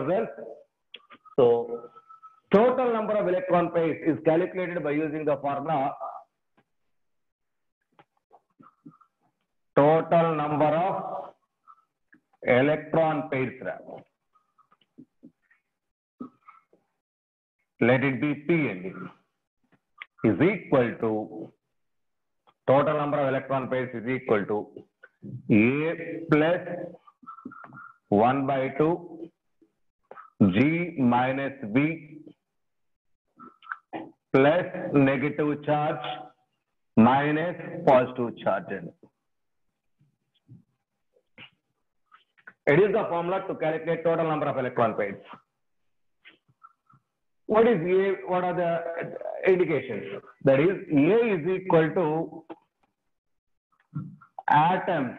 hydrogens. So total number of electron pairs is calculated by using the formula total number of electron pairs. Let it be P and D is equal to total number of electron pairs is equal to A plus 1 by 2 G minus B plus negative charge minus positive charge. It is the formula to calculate total number of electron pairs. What is A? What are the indications? That is, A is equal to atoms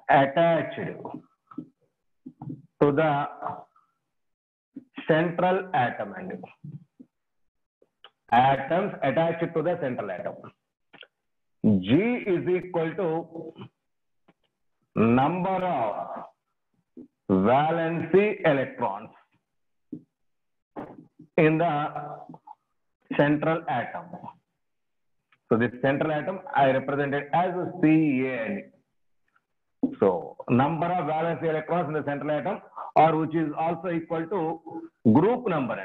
attached to the central atom. Atoms attached to the central atom. G is equal to number of valency electrons in the central atom. So this central atom I represented as CA. So number of valence electrons in the central atom, or which is also equal to group number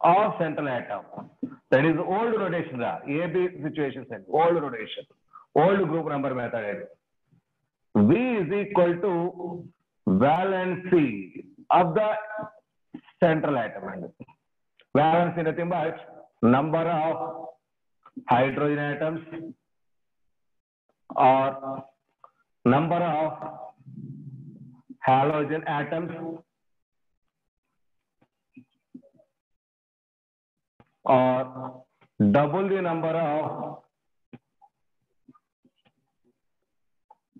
of central atom. That is old rotation, AB situation, old rotation, old group number method. V is equal to valency of the central atom. Valence in nothing but number of hydrogen atoms or number of halogen atoms or double the number of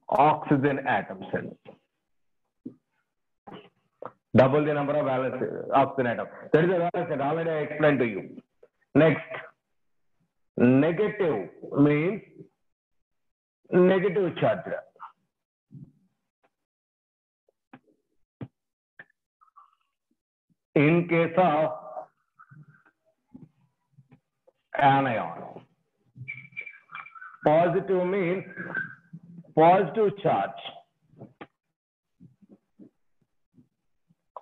oxygen atoms. Double the number of valence oxygen atoms. That is the valence that already I explained to you. Next, negative means negative charge. In case of anion, positive means positive charge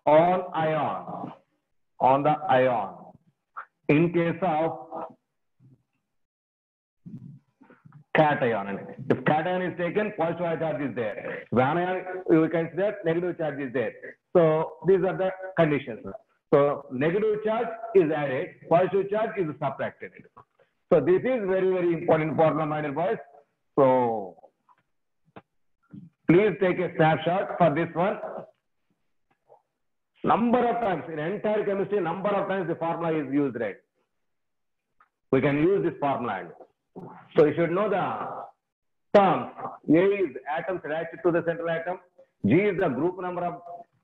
on ion, on the ion. In case of cation, if cation is taken, positive charge is there. If anion, you can see that negative charge is there. So these are the conditions. So negative charge is added, positive charge is subtracted. So this is very, very important formula, my dear boys. So please take a snapshot for this one. Number of times in entire chemistry, number of times the formula is used, right? We can use this formula. So you should know the terms. A is atoms attached to the central atom. G is the group number of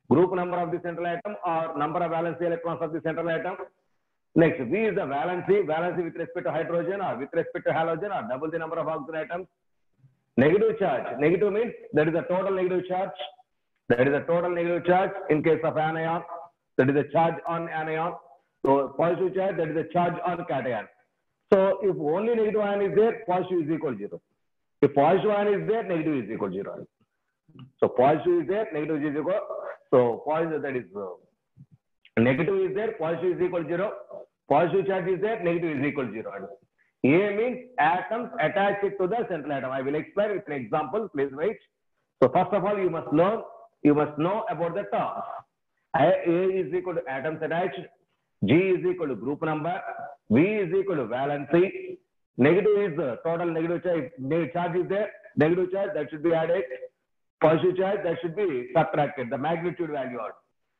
the central atom or number of valence electrons of the central atom. Next, V is the valency with respect to hydrogen or with respect to halogen or double the number of oxygen atoms. Negative charge. Negative means that is the total negative charge. That is the total negative charge in case of anion. That is the charge on anion. So positive charge, that is the charge on cation. So if only negative ion is there, positive is equal to 0. If positive ion is there, negative is equal to 0. So positive is there, negative is equal. So positive, that is negative is there, positive is equal to 0. Positive charge is there, negative is equal to 0. A means atoms attached to the central atom. I will explain with an example. Please wait. So first of all, you must know about the terms. A is equal to atoms attached. G is equal to group number. V is equal to valency. Negative is the total negative charge. Negative charge is there. Negative charge, that should be added. Positive charge, that should be subtracted. The magnitude value out.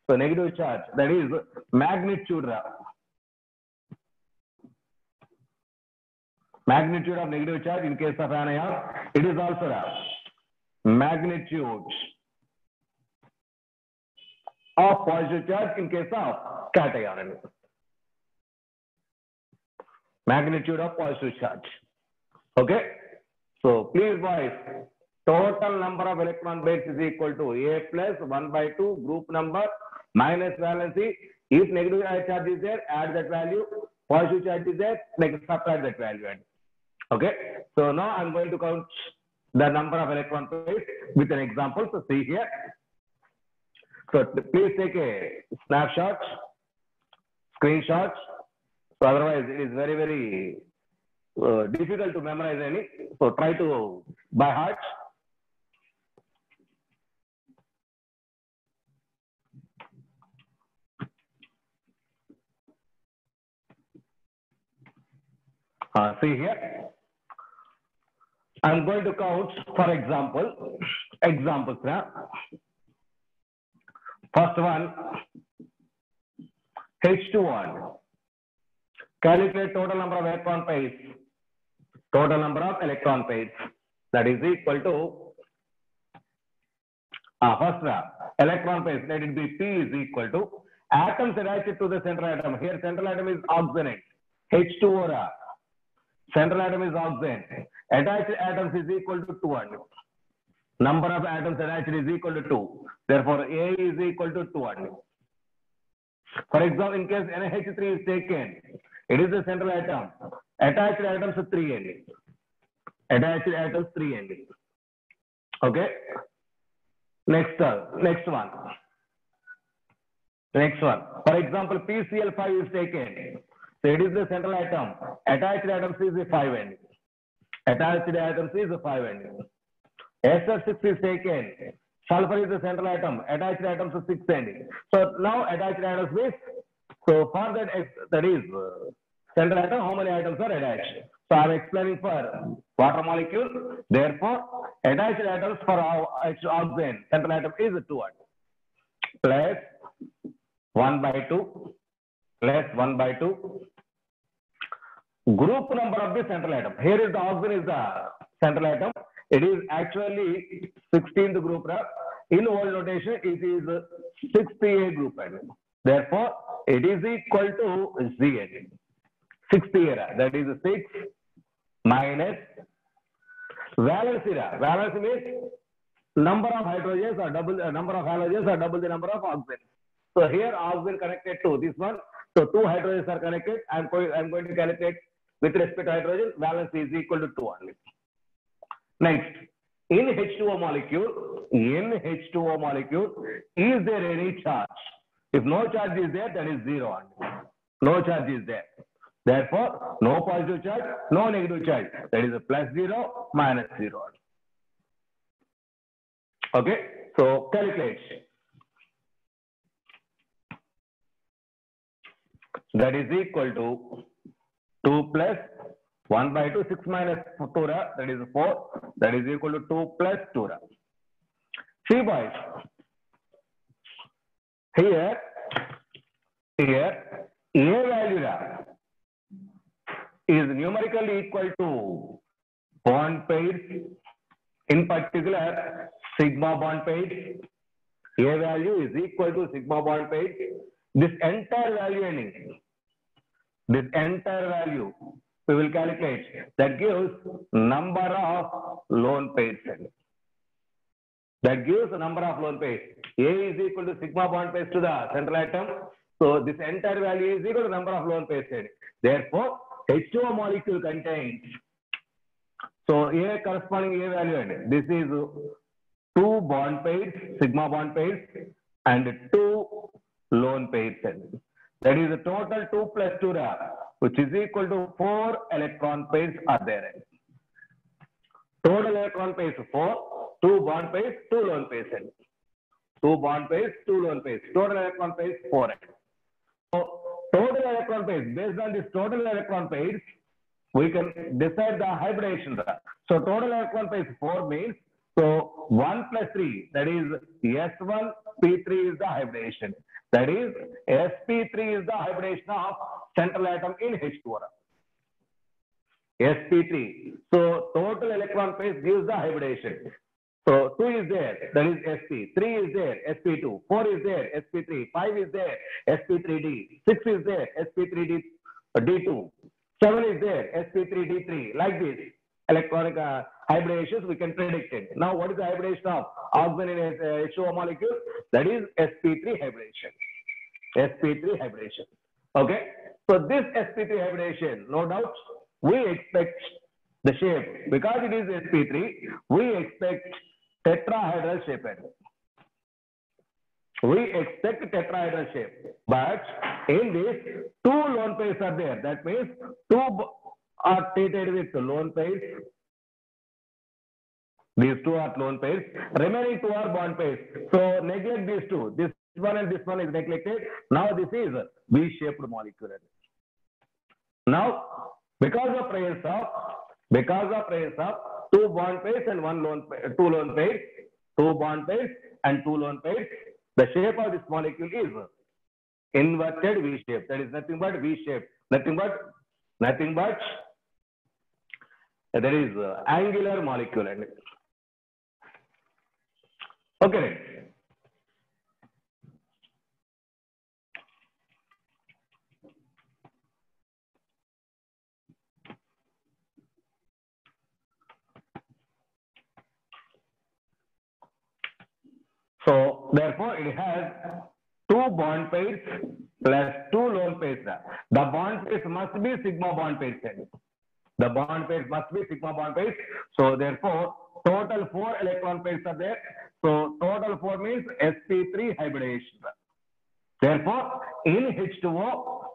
So negative charge, that is magnitude. Magnitude of negative charge in case of anion. It is also magnitude of positive charge in case of cation. Magnitude of positive charge. Okay. So please boys, total number of electron pairs is equal to A plus 1 by 2 group number minus valency. If negative charge is there, add that value. Positive charge is there, subtract that value. Okay. So now I'm going to count the number of electron pairs with an example. So see here. So please take a snapshot, screenshot. So otherwise it is very, very difficult to memorize any. So try to by heart. See here. I'm going to count, for example, examples now. First one, H21. Calculate total number of electron pairs. Total number of electron pairs. That is equal to, first electron pairs, let it be P is equal to, atoms attached to the central atom. Here central atom is oxygen. H2O. Central atom is oxygen. Attached atoms is equal to 2. Number of atoms attached is equal to 2. Therefore, A is equal to 2. For example, in case NH3 is taken, it is the central atom. Attached atoms 3 Attached atoms 3 Okay. Next one. For example, PCl5 is taken. So it is the central atom. Attached atoms is 5 Attached atoms is 5 SR6 is taken. Sulfur is the central atom. Attached atoms is 6 So now attached atoms is, so for that is central atom, how many atoms are attached? So I am explaining for water molecule. Therefore, attached atoms for oxygen, central atom is 2 plus 1 by 2 plus 1 by 2. Group number of the central atom. Here is the oxygen is the central atom. It is actually 16th group. In old notation, it is 6th group. Therefore, it is equal to Z. 6th that is 6 minus valency. Valency means number of hydrogens or double number of halogens or double the number of oxygen. So here oxygen connected to this one. So 2 hydrogens are connected. I'm going to calculate with respect to hydrogen. Valence is equal to 2 only. Next, in H2O molecule, is there any charge? If no charge is there, that is 0 only. No charge is there. Therefore, no positive charge, no negative charge. That is a plus 0, minus 0. Okay, so calculate. That is equal to 2 plus 1 by 2, 6 minus 2, that is 4. That is equal to 2 plus 2. See boys, here, A value is numerically equal to bond pairs, in particular sigma bond pairs. A value is equal to sigma bond pairs. This entire value we will calculate. That gives number of lone pairs. That gives the number of lone pairs. A is equal to sigma bond pairs to the central atom. So this entire value is equal to number of lone pairs. Therefore, H2O molecule contains, so A corresponding A value, this is 2 bond pairs, sigma bond pairs, and 2 lone pairs. That is the total 2 plus 2, which is equal to 4 electron pairs are there. Total electron pairs 4, 2 bond pairs, 2 lone pairs. 2 bond pairs, 2 lone pairs. Total electron pairs 4. So total electron pairs, based on this total electron pairs, we can decide the hybridization. So total electron pairs 4 means, so 1 plus 3, that is S1, P3 is the hybridization. That is sp3 is the hybridization of central atom in H2O. sp3. So total electron pairs gives the hybridization. So 2 is there, that is sp. 3 is there, sp2. 4 is there, sp3. 5 is there, sp3d. 6 is there, sp3d2. 7 is there, sp3d3. Like this. electronic hybridations, we can predict it. Now, what is the hybridation of oxygen in H2O molecule? That is sp3 hybridation. sp3 hybridation. Okay. So this sp3 hybridation, no doubt, we expect the shape, because it is sp3, we expect tetrahedral shape. We expect tetrahedral shape, but in this, two lone pairs are there. That means two are treated with lone pairs. These two are lone pairs. Remaining two are bond pairs. So neglect these two. This one and this one is neglected. Now this is V-shaped molecule. Now, because of presence of two bond pairs and two lone pairs, two bond pairs and two lone pairs, the shape of this molecule is inverted V shape. That is nothing but V shape. Nothing but that is angular molecule. Okay. So therefore, it has two bond pairs plus two lone pairs. The bond pairs must be sigma bond pairs. The bond pairs must be sigma bond pairs. So therefore, total 4 electron pairs are there. So total 4 means sp3 hybridation. Therefore, in H2O,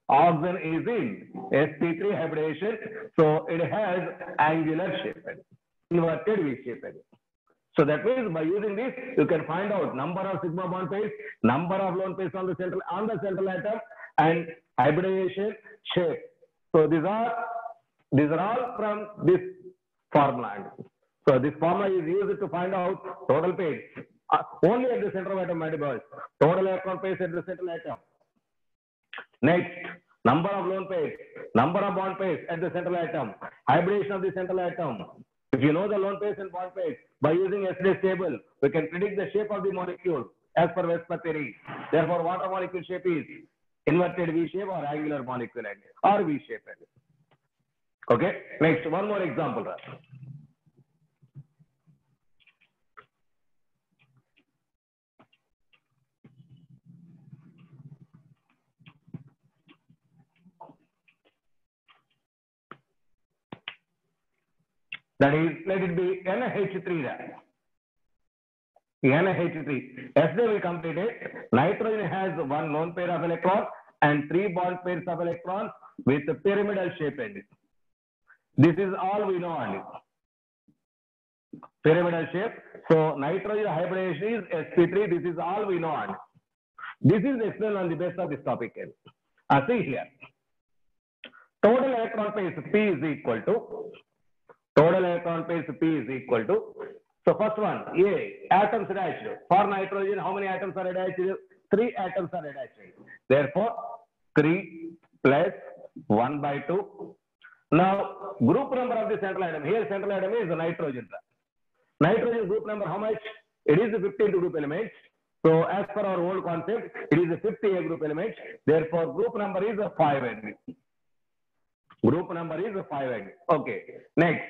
oxygen is in sp3 hybridation. So it has angular shape, inverted V shape. So that means by using this, you can find out number of sigma bond pairs, number of lone pairs on the central atom, and hybridation shape. So these are all from this formula. So this formula is used to find out total pairs only at the center of atom, my boys. Total electron pairs at the central atom. Next, number of lone pairs, number of bond pairs at the central atom, hybridation of the central atom. If you know the lone pairs and bond pairs, by using Yesterday's table, we can predict the shape of the molecule as per Vesper theory. Therefore, water molecule shape is inverted V shape or angular molecule or V shape. Okay. Next, one more example. That is, let it be NH3. NH3. Yesterday we completed. Nitrogen has one lone pair of electrons and 3 bond pairs of electrons with a pyramidal shape. This is all we know only. Pyramidal shape. So nitrogen hybridation is sp3. This is all we know only. This is explained on the basis of this topic. See here. Total electron pairs P is equal to. Total electron pairs P is equal to. So first one, A, atoms attached. For nitrogen, how many atoms are attached? 3 atoms are attached. Therefore, 3 plus 1 by 2. Now, group number of the central atom. Here, central atom is the nitrogen. Nitrogen group number, how much? It is 15 group elements. So, as per our old concept, it is a 50 group elements. Therefore, group number is 5. Group number is 5. Okay. Next,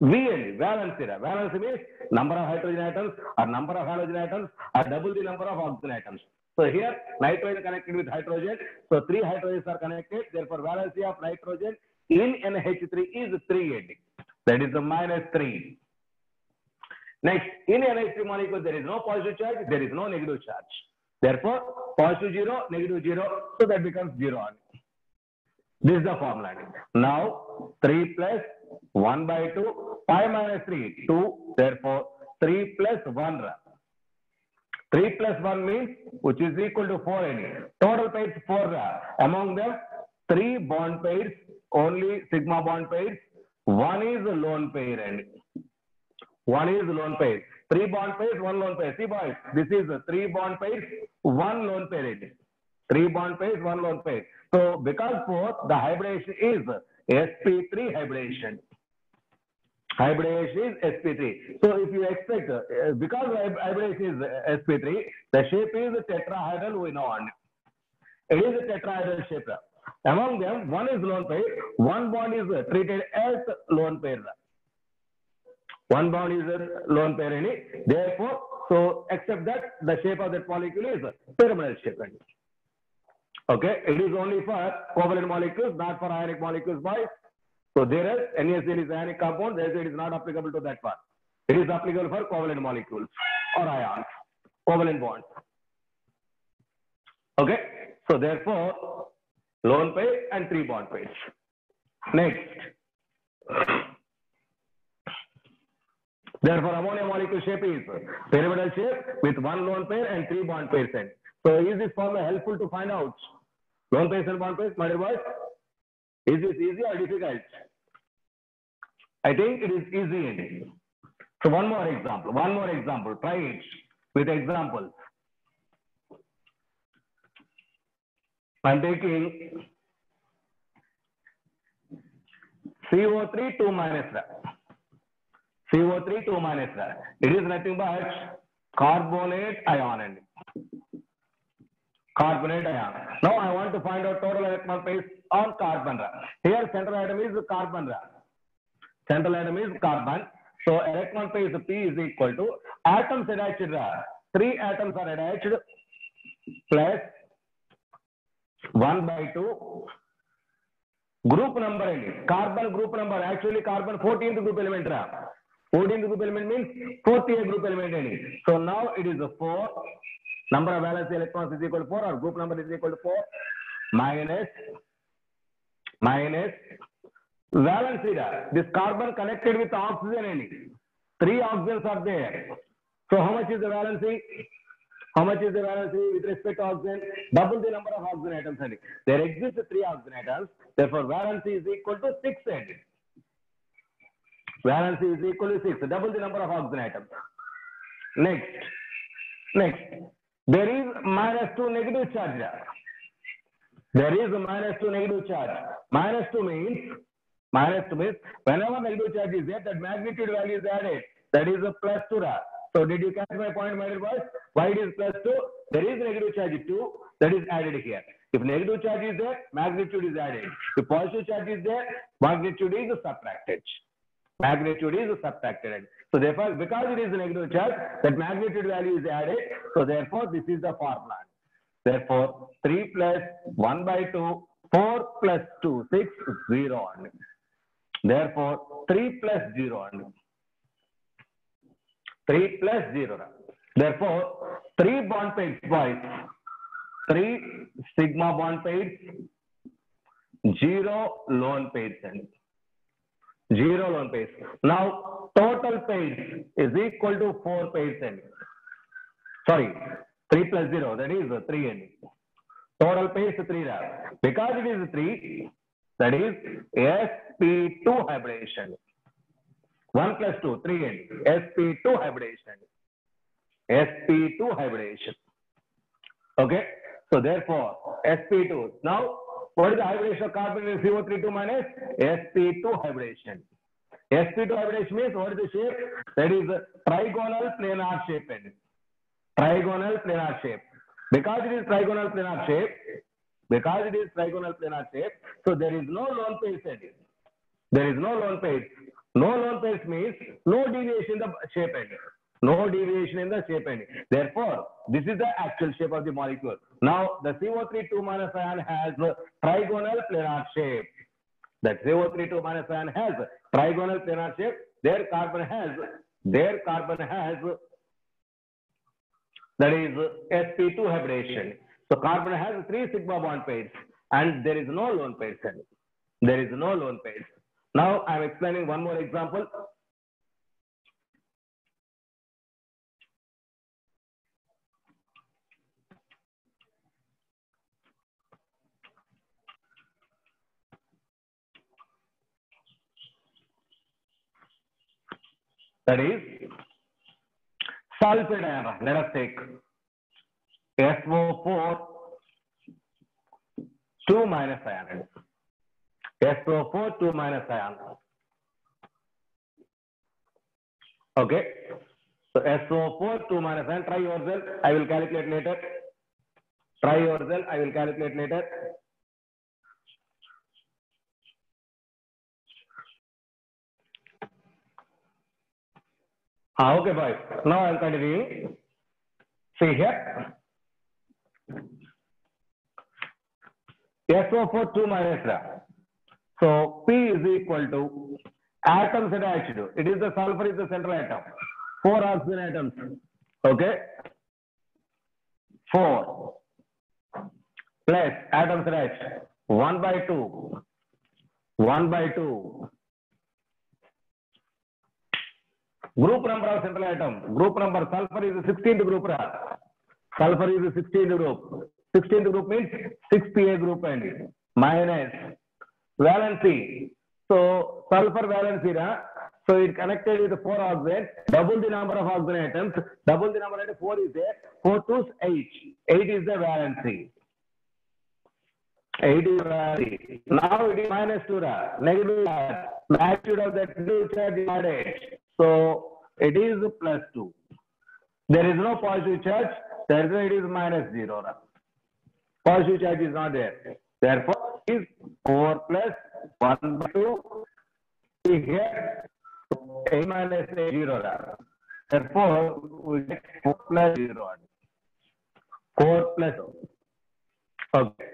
VL, valence. Valence means number of hydrogen atoms or number of halogen atoms or double the number of oxygen atoms. So here, nitrogen connected with hydrogen. So 3 hydrogens are connected. Therefore, valence of nitrogen in NH3 is 3. That is the -3. Next, in NH3 molecule, there is no positive charge, there is no negative charge. Therefore, positive 0, negative 0, so that becomes 0. This is the formula. Now, 3 plus 1 by 2, 5 minus 3, 2. Therefore, 3 plus 1. 3 plus 1 means, which is equal to 4. Total pairs 4. Among them, 3 bond pairs, only sigma bond pairs. 1 is a lone pair. 1 is lone pair. 3 bond pairs, 1 lone pair. See boys, this is 3 bond pairs, 1 lone pair. 3 bond pairs, 1 lone pair. So, because both, the hybridation is sp3 hybridation. Hybridation is sp3. So, if you expect, because hybridation is sp3, the shape is tetrahedral, we know. It is a tetrahedral shape. Among them, one is lone pair, one bond is treated as lone pair. One bond is a lone pair, therefore, so except that the shape of that molecule is pyramidal shape. Okay, it is only for covalent molecules, not for ionic molecules, boys. So there is NaCl is ionic compound, therefore it is not applicable to that part. It is applicable for covalent molecules or ions, covalent bonds. Okay, so therefore lone pair and 3 bond pairs. Next. Therefore, ammonia molecule shape is pyramidal shape with 1 lone pair and 3 bond pairs. So is this formula helpful to find out lone pairs and bond pairs, my dear boys? Is this easy or difficult? I think it is easy. So one more example, try it with examples. I'm taking CO3 2 minus. CO3 2 minus. It is nothing but carbonate ion. Carbonate ion. Now I want to find out total electron pairs on carbon. Here central atom is carbon. Central atom is carbon. So electron pairs P is equal to atoms attached. 3 atoms are attached plus 1 by 2. Group number. Carbon group number. Actually carbon 14th group element. 14th group element means 40th group element. So now it is a 4. Number of valence electrons is equal to 4 or group number is equal to 4 minus valence. This carbon connected with oxygen. 3 oxygens are there. So how much is the valency? How much is the valency with respect to oxygen? Double the number of oxygen atoms. There exist 3 oxygen atoms. Therefore, valency is equal to 6. Valency is equal to 6. Double the number of oxygen atoms. Next. There is -2 negative charge. There is a -2 negative charge. -2 means whenever negative charge is there, that magnitude value is added. That is a +2. So did you catch my point, my dear boys? Why it is +2? There is negative charge 2 that is added here. If negative charge is there, magnitude is added. If positive charge is there, magnitude is subtracted. So therefore, because it is a negative charge, that magnitude value is added. So therefore, this is the formula. Therefore, 3 plus 1 by 2, 4 plus 2, 6, 0. Therefore, 3 plus 0. 3 plus 0. Therefore, 3 bond pairs, boys. 3 sigma bond pairs, 0 lone pairs. 0 lone pairs. Now, total pairs is equal to 4 pairs. Sorry, 3 plus 0, that is 3. Total pairs 3. Because it is 3, that is sp2 hybridization. 1 plus 2, 3. sp2 hybridization. sp2 hybridization. Okay, so therefore, sp2. Now, what is the hybridization of carbon in CO3 2 minus? sp2 hybridization. sp2 hybridization means what is the shape? That is trigonal planar shape. Trigonal planar shape. Because it is trigonal planar shape, so there is no lone pairs. There is no lone pairs. No lone pairs means no deviation in the shape. No deviation in the shape. Therefore, this is the actual shape of the molecule. Now, the CO3 2 minus ion has trigonal planar shape. That CO3 2 minus ion has trigonal planar shape. Their carbon has that is sp2 hybridization. So carbon has 3 sigma bond pairs and there is no lone pairs. There is no lone pairs. Now I am explaining one more example. That is sulfate ion. Let us take SO4 2 minus ion. SO4 2 minus ion. Okay. So SO4 2 minus ion. Try yourself. I will calculate later. Okay, boys. Now I'm continuing. See here. SO4 2 minus ra. So P is equal to atoms attached. It is the sulfur is the central atom. 4 oxygen atoms. Okay. 4 plus atoms attached. 1 by 2. 1 by 2. Group number of central atom. Group number sulfur is the 16th group. Sulfur is the 16th group. 16th group means 6Pa group and minus valency. So sulfur valency, so it connected with 4 oxygen, double the number of oxygen atoms, double the number of 4 is there, 4 to 8. 8 is the valency. 8 is valency. Now it is minus 2, negative charge. Magnitude of that negative charge is added. So it is plus 2. There is no positive charge, therefore it is minus 0. Positive charge is not there. Therefore, it is 4 plus 1 by 2. Here, A minus A 0. Therefore, we get 4 plus 0. 4 plus. Okay.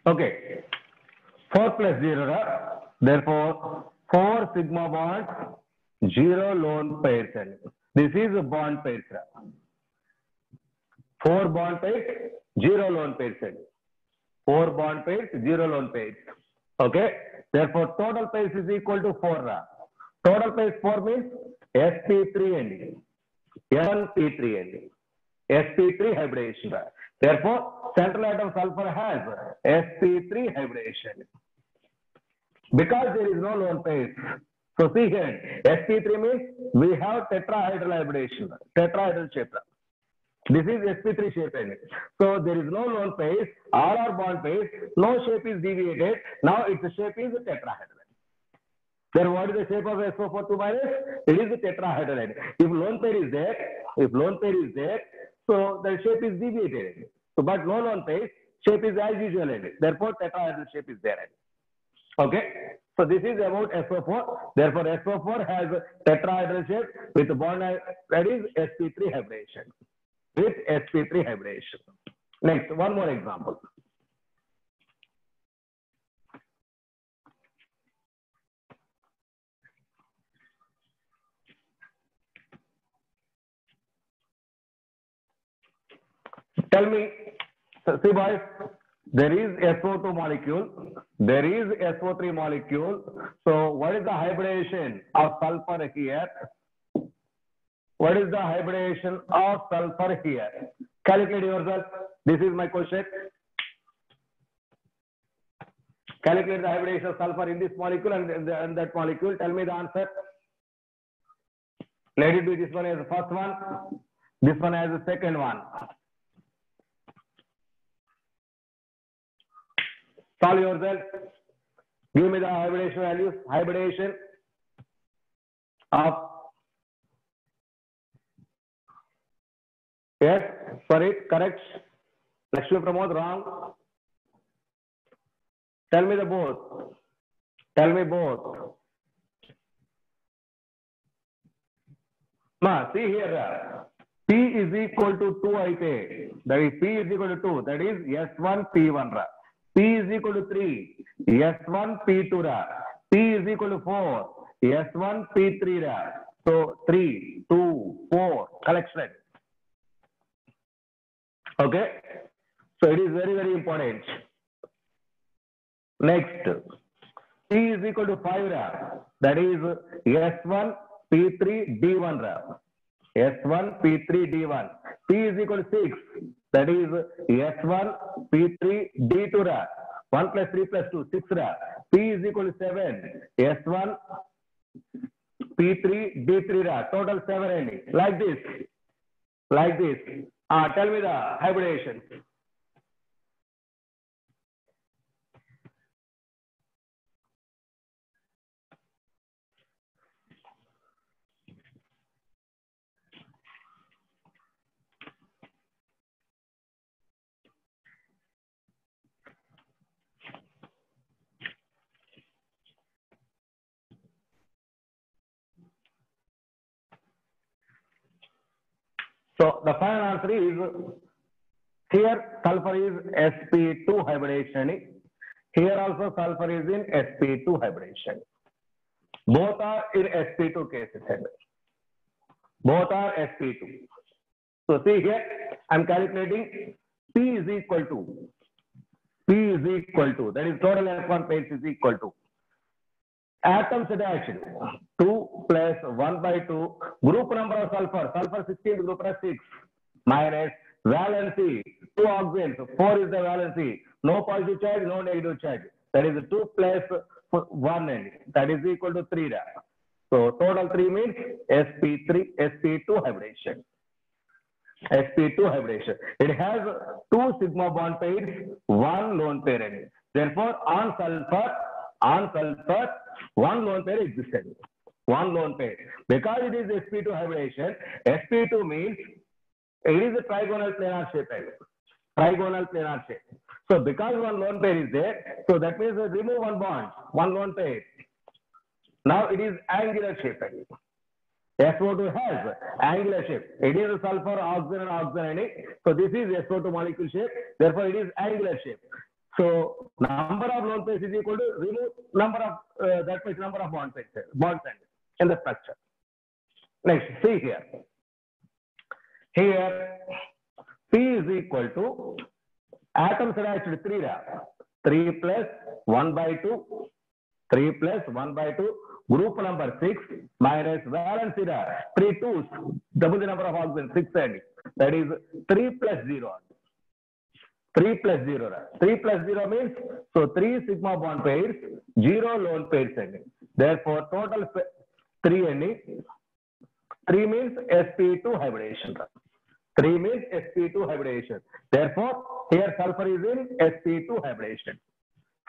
Okay. 4 plus 0. Therefore, 4 sigma bonds, 0 lone pairs. This is a bond pairs. 4 bond pairs, 0 lone pairs. 4 bond pairs, 0 lone pairs. Okay. Therefore, total pairs is equal to 4. Total pairs 4 means sp3 and N1p3 and sp3 hybridization. Therefore, central atom sulfur has sp3 hybridization. Because there is no lone pair. So see here, sp3 means we have tetrahedral hybridization, tetrahedral shape. This is sp3 shape. So there is no lone pair, all are bond pairs, no shape is deviated. Now its shape is tetrahedral. Then what is the shape of SO4 2 minus? It is a tetrahedral. If lone pair is there, so the shape is deviated. So, but no lone pair, shape is as usual. Therefore, tetrahedral shape is there. Okay. So this is about SO4. Therefore, SO4 has a tetrahedral shape with bond that is sp3 hybridization. With sp3 hybridization. Next, one more example. Tell me, see boys, there is SO2 molecule, there is SO3 molecule. So what is the hybridization of sulfur here? What is the hybridization of sulfur here? Calculate yourself. This is my question. Calculate the hybridization of sulfur in this molecule and that molecule. Tell me the answer. Let it be this one as the first one, this one as the second one. Solve yourself. Give me the hybridization values. Hybridization of, yes, sorry, correct. Lakshmi Pramod, wrong. Tell me the both. Tell me both. Ma, see here. P is equal to 2 aite. That is P is equal to 2. That is S1 P1. P is equal to 3, S1 P2, P is equal to 4, S1 P3. So 3, 2, 4, collection. Okay. So it is very, very important. Next, P is equal to 5, that is S1 P3 D1. S1 P3 D1. P is equal to 6. That is S1 P3 D2. 1 plus 3 plus 2, 6. P is equal to 7. S1 P3 D3. Total 7 ending. Like this. like this. Tell me the hybridization. So the final answer is here sulfur is sp2 hybridization. Here also sulfur is in sp2 hybridization. Both are in sp2 cases. Both are sp2. So see here, I'm calculating P is equal to that is total electron pairs is equal to atoms attached 2 plus 1 by 2 group number of sulfur 16 group number 6 minus valency 2 oxygens 4 is the valency, no positive charge, no negative charge, that is 2 plus 1 and that is equal to 3. So total 3 means sp2 hybridization. sp2 hybridization. It has 2 sigma bond pairs, 1 lone pair. Therefore, on sulfur, 1 lone pair existed. 1 lone pair. Because it is sp2 hybridization, sp2 means it is a trigonal planar shape. Trigonal planar shape. So because 1 lone pair is there, so that means remove 1 bond, 1 lone pair. Now it is angular shape. SO2 has angular shape. It is a sulfur, oxygen and oxygen. So this is SO2 molecule shape. Therefore, it is angular shape. So number of lone pairs is equal to remove number of that means number of bond pairs, bonds in the structure. Next, see here. Here, P is equal to atoms attached 3 plus 1 by 2. 3 plus 1 by 2. Group number 6 minus valency 3 twos, double the number of oxygen 6 and that is 3 plus 0. 3 plus 0. 3 plus 0 means so 3 sigma bond pairs, 0 lone pairs ending. Therefore, total 3 ending. 3 means sp2 hybridization. 3 means sp2 hybridization. Therefore, here sulfur is in sp2 hybridization.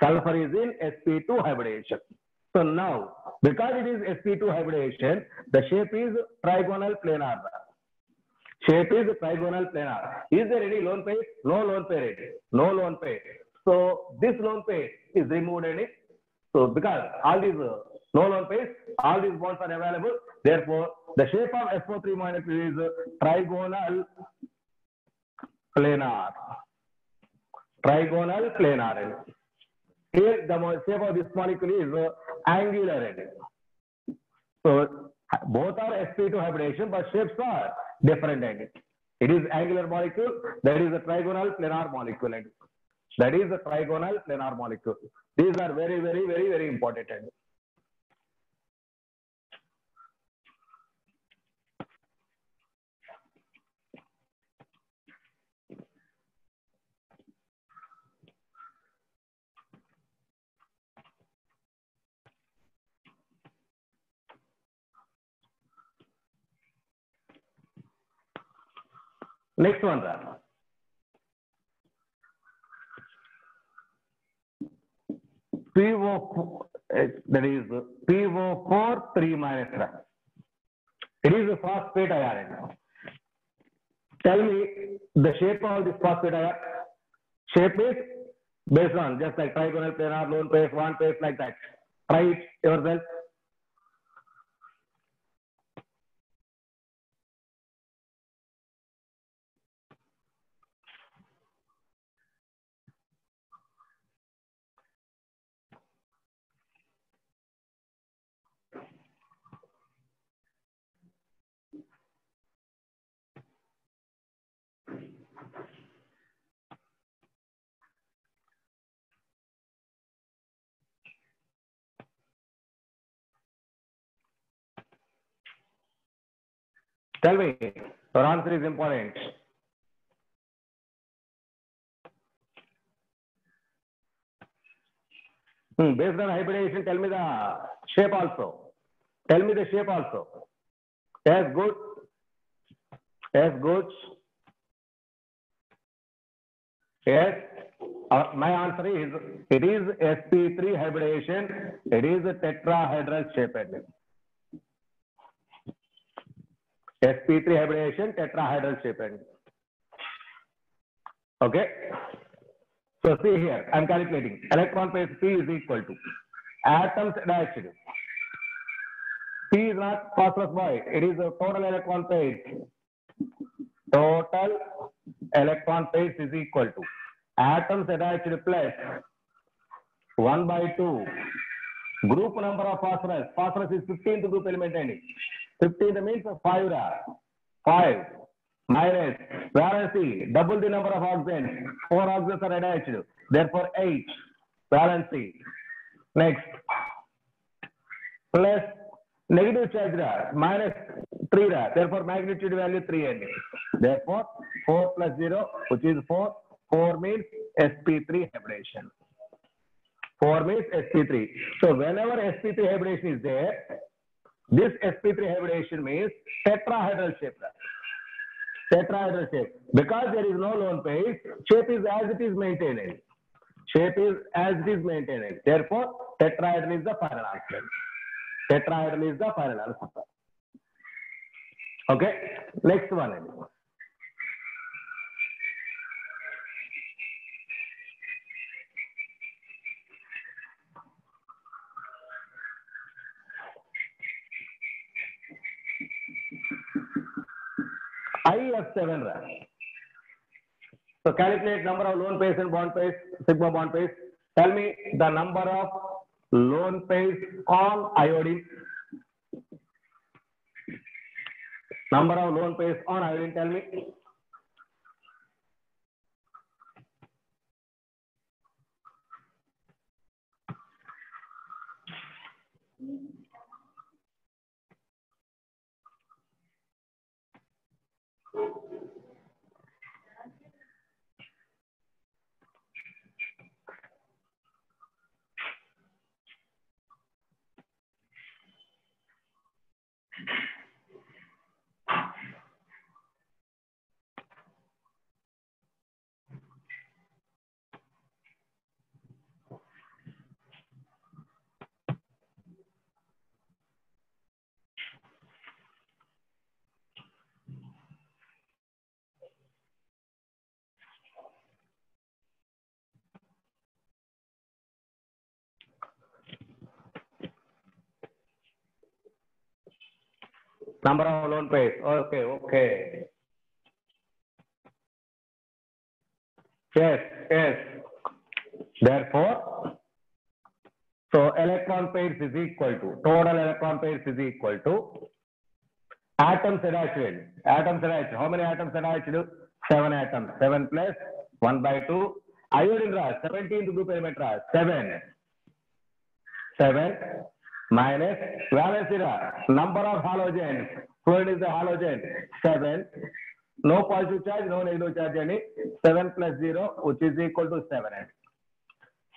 Sulfur is in sp2 hybridization. So now, because it is sp2 hybridization, the shape is trigonal planar. Shape is trigonal planar. Is there any lone pair? No lone pair. No lone pair. So this lone pair is removed. So because all these no lone pairs, all these bonds are available. Therefore, the shape of SO3 molecule is trigonal planar. Trigonal planar. Here, the shape of this molecule is angular. So, both are sp2 hybridization, but shapes are different. It is angular molecule, that is a trigonal planar molecule. That is a trigonal planar molecule. These are very, very, very, very important. Next one, PO4, that is PO4 3 minus. It is a phosphate ion. Tell me the shape of this phosphate ion. Shape is based on just like trigonal planar, lone pairs, one pairs like that. Try it yourself. Tell me, your answer is important. Based on hybridization, tell me the shape also. Tell me the shape also. Yes, good. Yes, good. Yes. My answer is it is sp3 hybridization. It is a tetrahedral shaped. sp3 hybridization, tetrahedral shaped. Okay. So see here, I'm calculating. Electron pairs P is equal to atoms attached. P is not phosphorus boy. It is a total electron pairs. Total electron pairs is equal to atoms attached plus 1 by 2. Group number of phosphorus. Phosphorus is 15th group element. 15th means 5. 5 minus valency. Double the number of oxygens. 4 oxygens are attached. Therefore 8. Valency. Next. Plus negative charge minus 3. Therefore magnitude value 3. Therefore 4 plus 0, which is 4. 4 means sp3 hybridization. 4 means sp3. So whenever sp3 hybridization is there, this sp3 hybridization means tetrahedral shape. Tetrahedral shape. Because there is no lone pair, shape is as it is maintained. Shape is as it is maintained. Therefore, tetrahedral is the final answer. Tetrahedral is the final answer. Okay. Next one. IF7. So calculate number of lone pairs and bond pairs, sigma bond pairs. Tell me the number of lone pairs on iodine. Number of lone pairs on iodine, tell me. Number of lone pairs. Okay, okay. Yes, yes. Therefore, so electron pairs is equal to, total electron pairs is equal to atoms attached. Atoms attached. How many atoms attached? 7 atoms. 7 plus 1 by 2. Iodine 17th group element 7. 7 minus valency number of halogens. Fluid is the halogen. 7. No positive charge, no negative charge. 7 plus 0, which is equal to 7.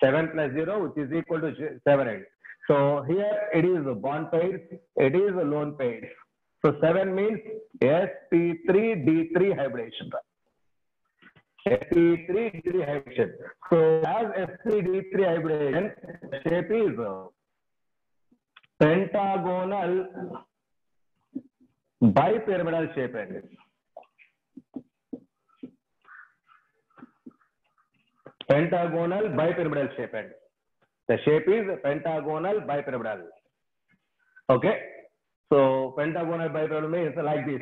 7 plus 0, which is equal to 7. So here it is bond pairs, it is lone pairs. So 7 means sp3d3 hybridization. sp3d3 hybridization. So as sp3d3 hybridization, shape is pentagonal bipyramidal shape. Pentagonal bipyramidal shape. The shape is pentagonal bipyramidal. Okay. So pentagonal bipyramidal means like this.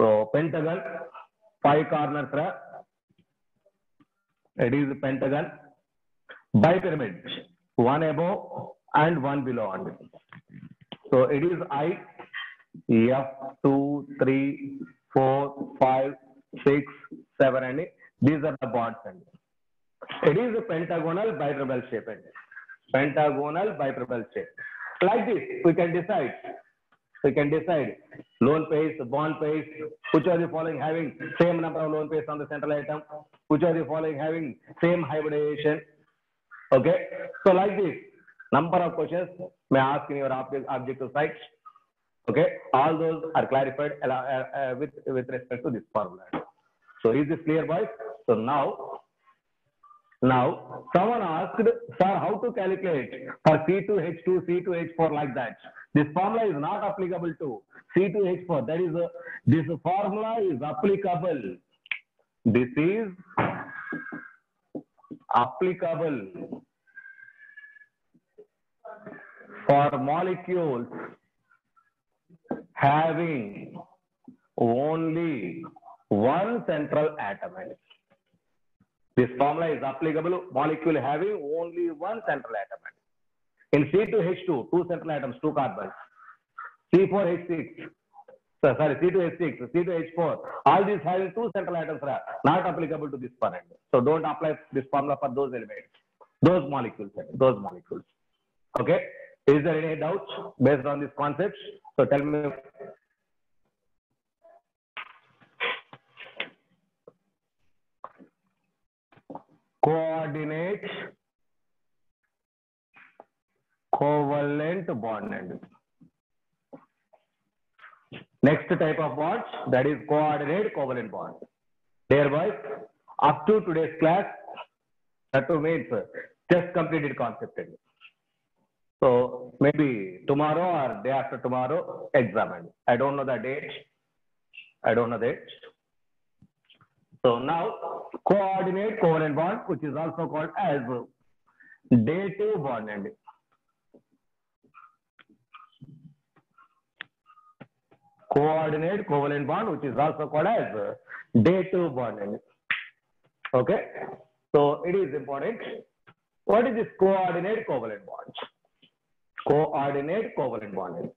So pentagon, 5 corners. It is pentagon. Bipyramid, 1 above and 1 below. So it is I, F, 2, 3, 4, 5, 6, 7, and these are the bonds. It is a pentagonal bipyramidal shape. Pentagonal bipyramidal shape. Like this, we can decide. We can decide lone pairs, bond pairs, which are the following having same number of lone pairs on the central atom, which are the following having same hybridization. Okay. So like this, number of questions may ask in your objective site. Okay, all those are clarified with respect to this formula. So is this clear, boys? So now someone asked, sir, how to calculate for C2H2, C2H4 like that? This formula is not applicable to C2H4. That is, this formula is applicable. This is applicable for molecules having only one central atom. This formula is applicable molecule having only one central atom. In C2H2, two central atoms, two carbons. C4H6, sorry, C2H6, C2H4, all these having two central atoms are not applicable to this current. So don't apply this formula for those elements, those molecules. Okay. Is there any doubts based on this concept? So tell me. Coordinate covalent bond. Next type of bonds, that is coordinate covalent bond. Dear boys, up to today's class, that means just completed concept. So maybe tomorrow or day after tomorrow, exam. I don't know the date. So now, coordinate covalent bond, which is also called as dative bond. Coordinate covalent bond, which is also called as dative bond. Okay, so it is important. What is this coordinate covalent bond? Coordinate covalent bond.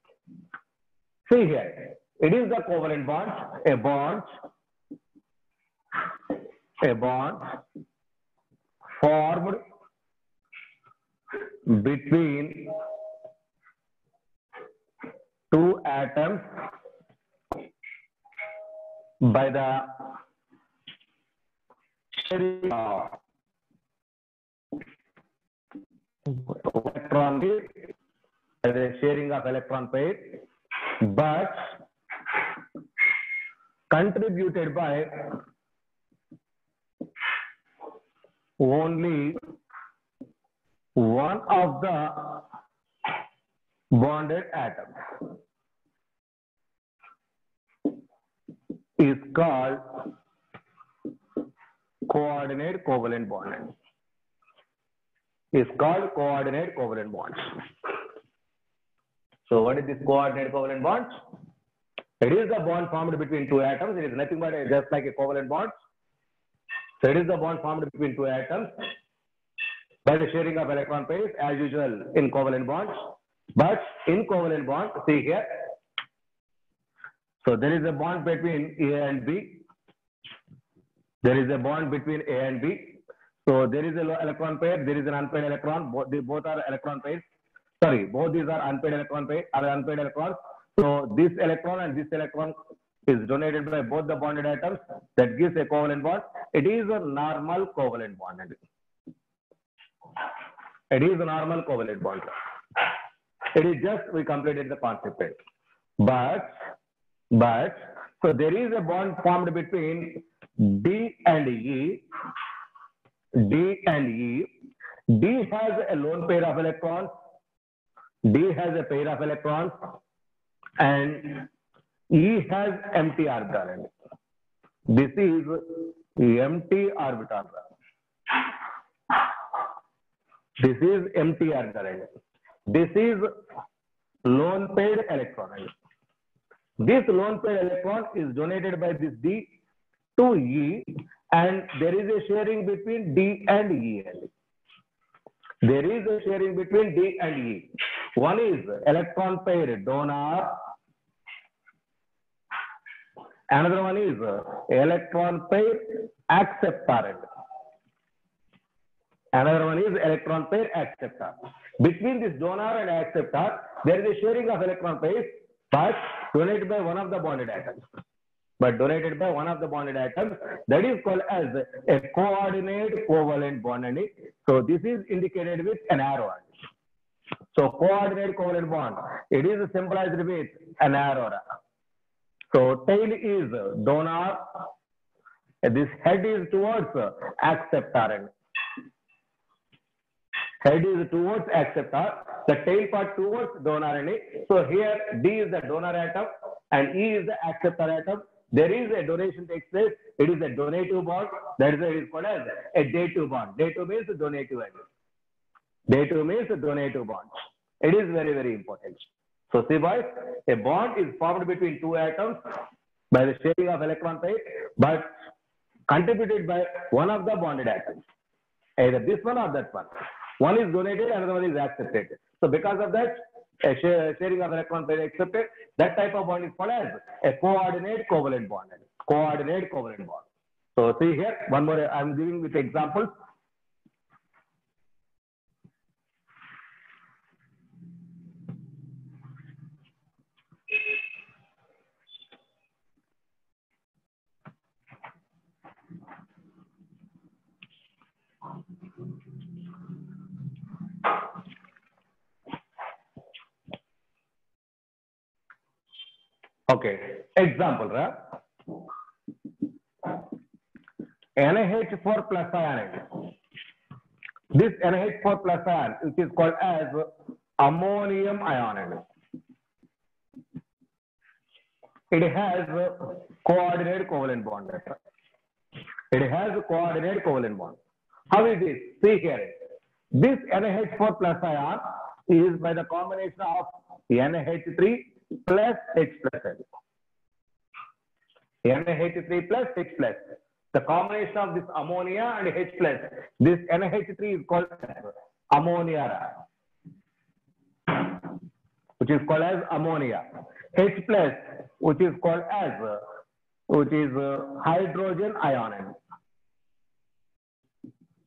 See here, it is the covalent bond, a bond formed between two atoms by the sharing of electron pair, by the sharing of electron pair, but contributed by only one of the bonded atoms is called coordinate covalent bond. Is called coordinate covalent bonds. So what is this coordinate covalent bond? It is the bond formed between two atoms. It is nothing but just like a covalent bond. So it is the bond formed between two atoms by the sharing of electron pairs, as usual in covalent bonds. But in covalent bonds, see here. So there is a bond between A and B. There is a bond between A and B. So there is an electron pair. There is an unpaired electron. Both are electron pairs. Sorry, both these are unpaired electron pair, are unpaired electrons. So this electron and this electron is donated by both the bonded atoms. That gives a covalent bond. It is a normal covalent bond. It is a normal covalent bond. It is just we completed the concept. But so there is a bond formed between D and E. D and E. D has a lone pair of electrons. D has a pair of electrons, and E has empty orbital. This is empty orbital. This is empty orbital. This is lone pair electron. This lone pair electron is donated by this D to E, and there is a sharing between D and E. There is a sharing between D and E. One is electron pair donor. Another one is electron pair acceptor. Another one is electron pair acceptor. Between this donor and acceptor, there is a sharing of electron pairs, but donated by one of the bonded atoms. That is called as a coordinate covalent bond. So this is indicated with an arrow. So coordinate covalent bond. It is symbolized with an arrow. So tail is donor. This head is towards acceptor. Head is towards acceptor. The tail part towards donor. So here D is the donor atom and E is the acceptor atom. There is a donation takes place. It is a donative bond. That is why it is called as a dative bond. Dative means donative. Dative means donative bond. It is very, very important. So see boys, a bond is formed between two atoms by the sharing of electron pair, but contributed by one of the bonded atoms. Either this one or that one. One is donated, another one is accepted. So because of that, a sharing of electron pair accepted, that type of bond is called as a coordinate covalent bond. Coordinate covalent bond. So see here, one more I am giving with examples. Okay, example, right? NaH4 plus ion. This NaH4 plus ion, which is called as ammonium ion. It has coordinate covalent bond. It has coordinate covalent bond. How is this? See here. This NaH4 plus ion is by the combination of NaH3 plus H plus L. NaH3 plus H plus. The combination of this ammonia and H plus. This NaH3 is called ammonia, which is called as ammonia. H plus, which is called as hydrogen ion,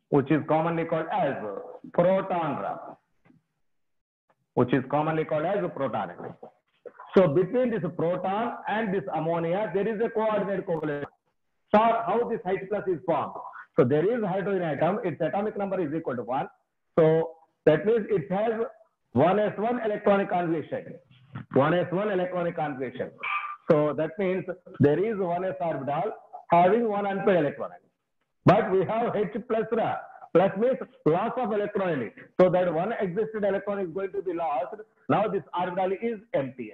which is commonly called as proton, which is commonly called as proton. So between this proton and this ammonia, there is a coordinate covalent. So how this H plus is formed? So there is hydrogen atom, its atomic number is equal to 1. So that means it has 1s1 electronic configuration. 1s1 electronic configuration. So that means there is 1s orbital having one unpaired electron. But we have H plus. Plus means loss of electron in it. So that one existed electron is going to be lost. Now this orbital is empty.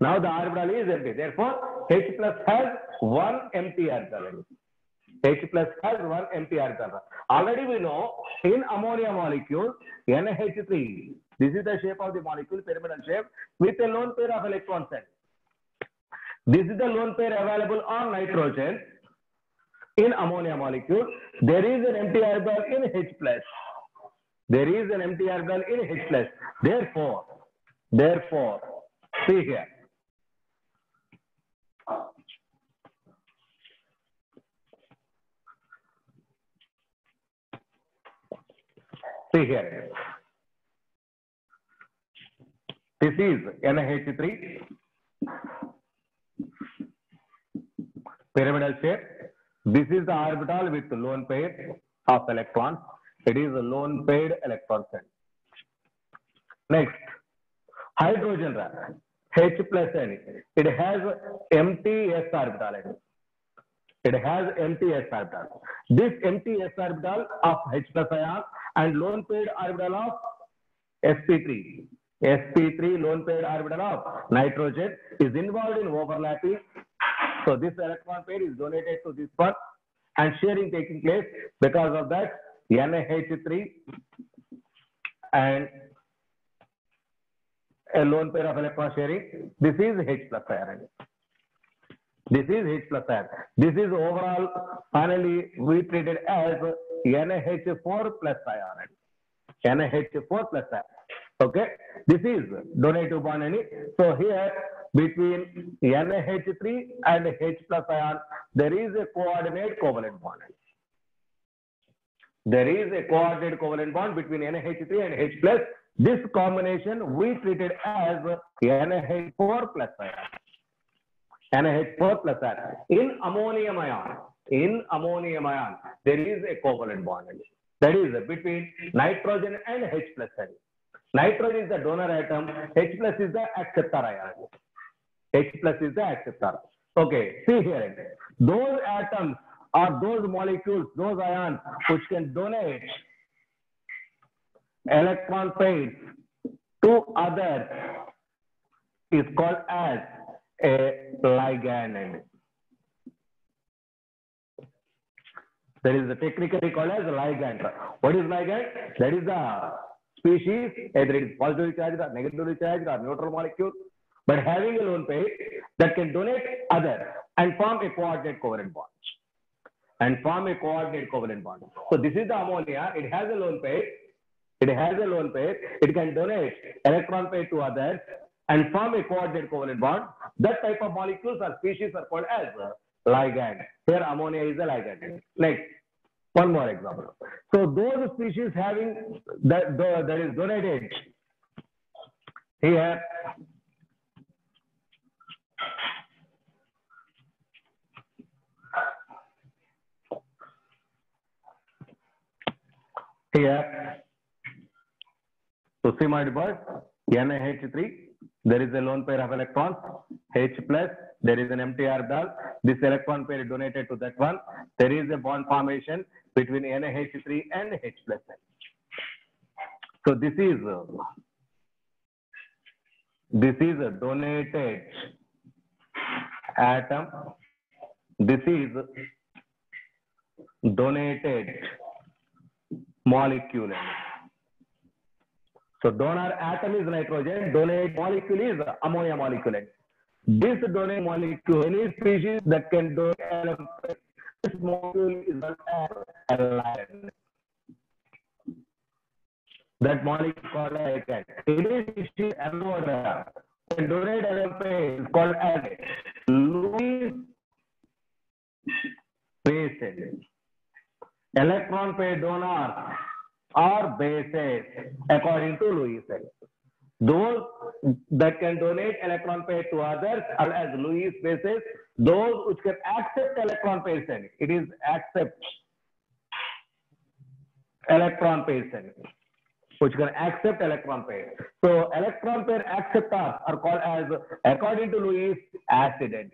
Now the orbital is empty. Therefore, H plus has one empty orbital. H plus has one empty orbital. Already we know in ammonia molecule, NaH3. This is the shape of the molecule, pyramidal shape, with a lone pair of electrons. This is the lone pair available on nitrogen. In ammonia molecule, there is an empty orbital in H plus. There is an empty orbital in H plus. Therefore, see here. See here. This is NaH3, pyramidal shape. This is the orbital with lone pair of electrons. It is a lone paired electron set. Next, hydrogen, H plus N. It has empty s orbital. It has empty s orbital. This empty s orbital of H plus ion and lone paired orbital of sp3. sp3 lone paired orbital of nitrogen is involved in overlapping. So this electron pair is donated to this one and sharing taking place. Because of that, NaH3 and a lone pair of electron sharing. This is H plus ion. This is H plus ion. This is overall finally we treated as NaH4 plus ion. NaH4 plus ion. Okay, this is donative bond. So here between NaH3 and H plus ion, there is a coordinate covalent bond. There is a coordinate covalent bond between NaH3 and H plus. This combination we treated as NaH4 plus ion. NaH4 plus ion. In ammonium ion, there is a covalent bond. That is between nitrogen and H plus. Nitrogen is the donor atom, H plus is the acceptor ion. H plus is the acceptor. Okay, see here. Those atoms or those molecules, those ions which can donate electron pairs to others is called as a ligand. That is technically called as a ligand. What is ligand? That is the species, either it is positively charged or negatively charged or neutral molecule, but having a lone pair that can donate other and form a coordinate covalent bond. So this is the ammonia. It has a lone pair. It can donate electron pair to others and form a coordinate covalent bond. That type of molecules or species are called as ligand. Here ammonia is a ligand. Next, one more example. So those species having that is donated here. Here, so sigmoid bond, NaH3, there is a lone pair of electrons, H plus, there is an empty orbital. This electron pair is donated to that one. There is a bond formation between NaH3 and H plus. So this is a donated atom. This is donated molecule. So donor atom is nitrogen, donate molecule is ammonia molecule. This donate molecule, any species that can donate element, this molecule is called as a ligand. That molecule called as a ligand. Any species ammonia can donate element is called as a Lewis base. Electron pair donor or bases according to Lewis. Those that can donate electron pair to others are as Lewis bases. Those which can accept electron pairs, it is accept electron pairs, which can accept electron pair. So electron pair acceptors are called as, according to Lewis, acid.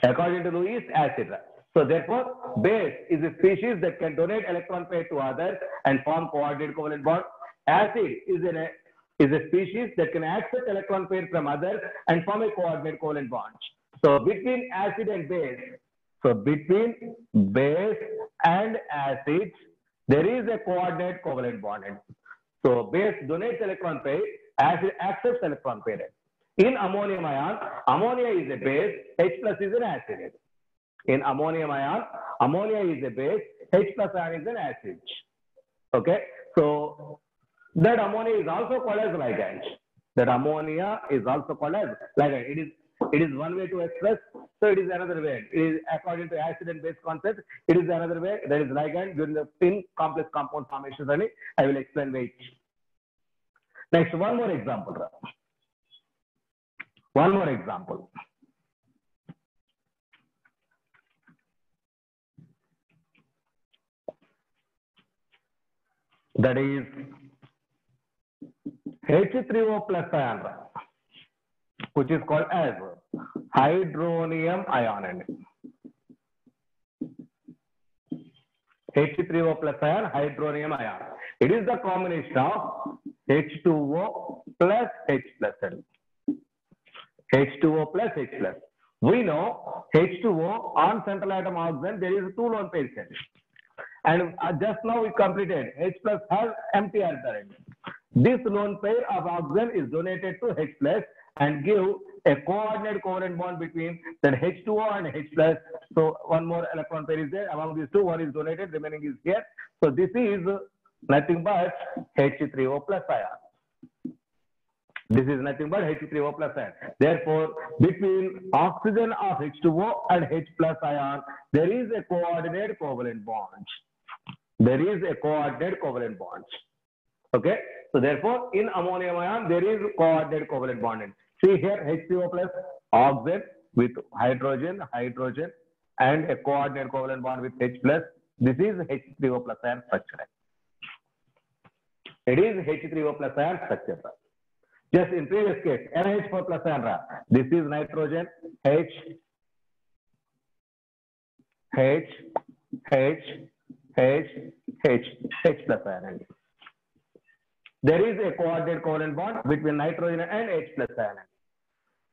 According to Lewis, acid. So therefore, base is a species that can donate electron pair to others and form coordinate covalent bond. Acid is a species that can accept electron pair from others and form a coordinate covalent bond. So between acid and base, and acid, there is a coordinate covalent bond. So base donates electron pair, acid accepts electron pair. In ammonium ion, ammonia is a base, H plus is an acid. In ammonium ion, ammonia is a base, H plus ion is an acid. Okay, so that ammonia is also called as ligand. It is one way to express, so it is another way. It is according to acid and base concept. It is another way. That is ligand during the thin complex compound formation. I will explain which. Next, one more example. That is H3O plus ion, which is called as hydronium ion. H3O plus ion, hydronium ion. It is the combination of H2O plus H plus. H2O plus H plus. We know H2O on central atom oxygen, there is two lone pairs. And just now we completed H plus has empty orbital. This lone pair of oxygen is donated to H plus and give a coordinate covalent bond between that H2O and H plus. So one more electron pair is there. Among these two, one is donated, remaining is here. So this is nothing but H3O plus ion. This is nothing but H3O plus ion. Therefore, between oxygen of H2O and H plus ion, there is a coordinate covalent bond. Okay. So therefore, in ammonium ion, there is coordinate covalent bond. See here, H3O plus oxygen with hydrogen, and a coordinate covalent bond with H plus. This is H3O plus ion structure. It is H3O plus ion structure. Just in previous case, NH4 plus ion. This is nitrogen, H plus ion. There is a coordinate covalent bond between nitrogen and H plus ion.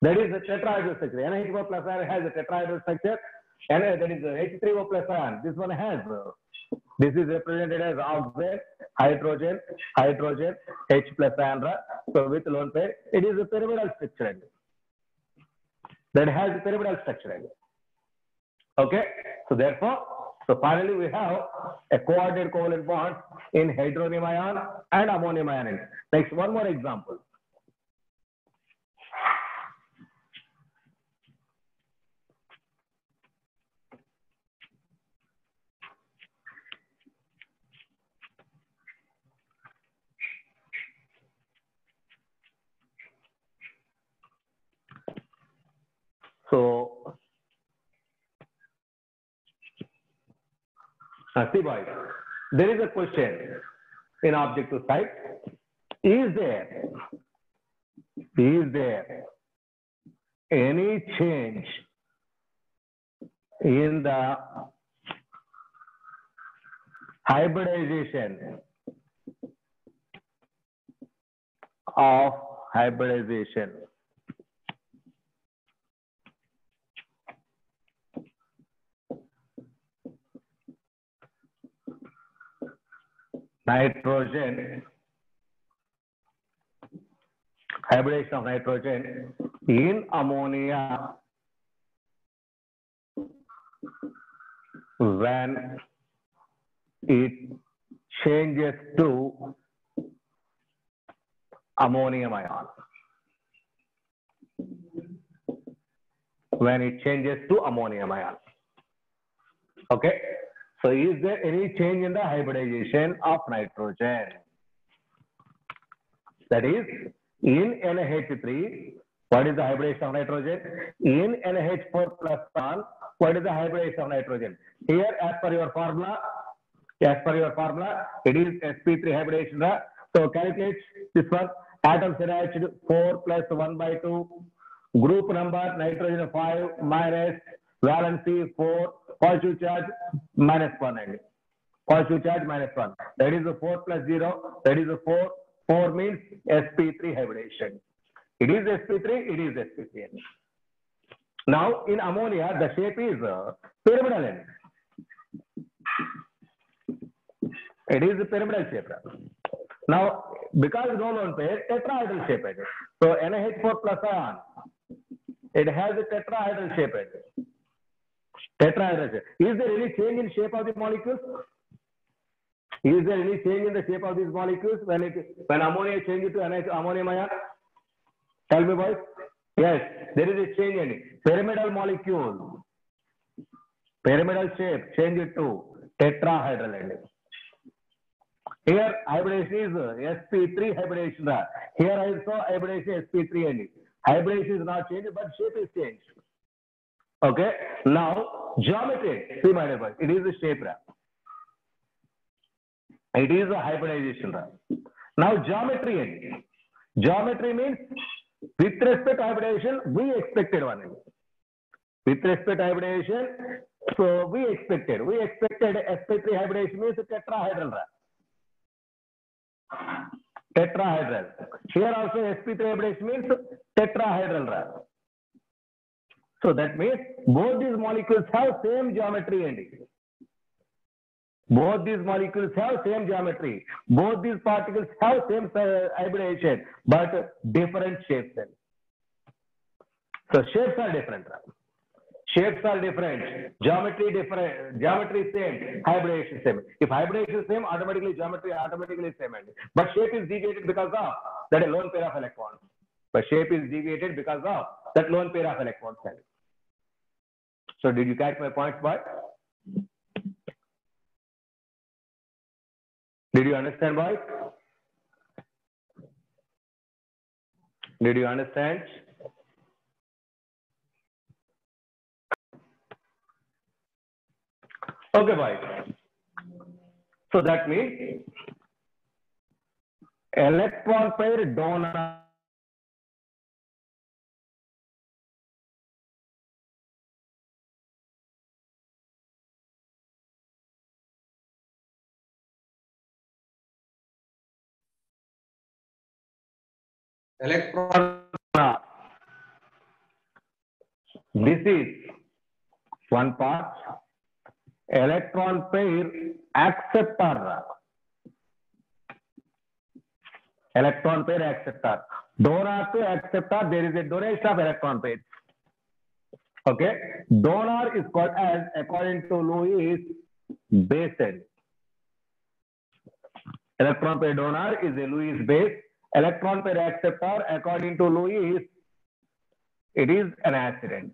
That is the tetrahedral structure. NH4 plus ion has a tetrahedral structure, and that is H3O plus ion. This one has. This is represented as oxide, hydrogen, H plus ion. So with lone pair, it is a pyramidal structure. That has a pyramidal structure. Okay. So therefore, finally we have a coordinate covalent bond in hydronium ion and ammonium ion. Next, one more example. So, see boys, there is a question in objective side. Is there any change in the hybridization of nitrogen in ammonia when it changes to ammonium ion. Okay. So is there any change in the hybridization of nitrogen? That is, in NH3, what is the hybridization of nitrogen? In NH4 plus ion, what is the hybridization of nitrogen? Here, as per your formula, it is sp3 hybridization. So calculate this one. Atoms attached 4 plus 1 by 2. Group number nitrogen 5 minus valency 4. Positive charge minus 1. Positive charge minus 1. That is a 4 plus 0. That is a 4. 4 means sp3 hybridization. It is sp3. Now in ammonia, the shape is pyramidal. It is a pyramidal shape. Now, because no lone pair, tetrahedral shape. So NH4 plus ion, it has a tetrahedral shape. Is there any change in shape of the molecules? Is there any change in the shape of these molecules when ammonia changes to ammonium ion? Tell me, boys. Yes, there is a change in it. Pyramidal molecule, pyramidal shape, change it to tetrahedral. Here hybridization is sp3 hybridization. Here also hybridization sp3 hybridization is not changed, but shape is changed. Okay. Now geometry. See, my dear boy, it is a shape. It is a hybridization. Now geometry. Geometry means with respect to hybridization, we expected one. With respect to hybridization, so we expected sp3 hybridization means tetrahedral. Here also sp3 hybridization means tetrahedral. So that means both these molecules have same geometry. Both these molecules have same geometry. Both these particles have same hybridization, but different shapes. So shapes are different. Geometry different. Geometry same. Hybridization same. If hybridization is same, automatically geometry is same. But shape is deviated because of that lone pair of electrons. So did you catch my points, boy? Did you understand, boys? Did you understand? Okay, boys. So that means electron pair donor electron. This is one part. Electron pair acceptor. Electron pair acceptor. Donor to acceptor, there is a donation of electron pairs. Okay. Donor is called as, according to Lewis, base. Electron pair donor is a Lewis base. Electron pair acceptor, according to Lewis, it is an acid.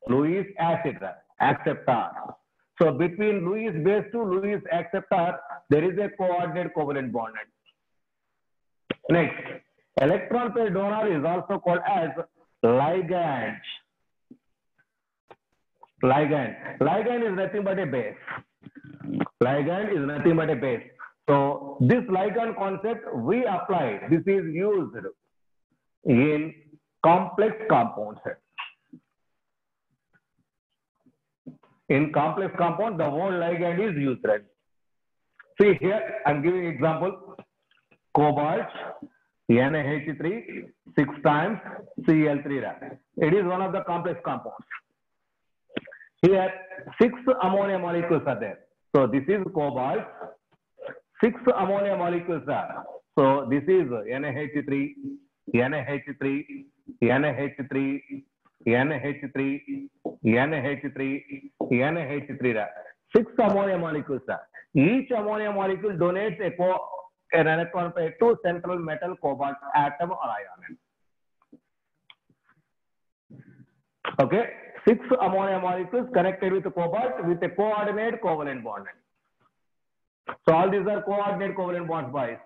Lewis acid acceptor. So between Lewis base to Lewis acceptor, there is a coordinate covalent bond. Next, electron pair donor is also called as ligand. Ligand is nothing but a base. Ligand is nothing but a base. So this ligand concept we apply. This is used in complex compounds. In complex compound, the word ligand is used. Right? See here, I'm giving example. Cobalt, NaH3, 6 times Cl3. It is one of the complex compounds. Here, 6 ammonia molecules are there. So this is cobalt. 6 ammonia molecules are. So this is NaH3, NaH3, NaH3, NaH3, NaH3, NaH3. 6 ammonia molecules are. Each ammonia molecule donates an electron pair to central metal cobalt atom or ion. Okay, 6 ammonia molecules connected with cobalt with a coordinate covalent bond. So all these are coordinate covalent bonds, boys.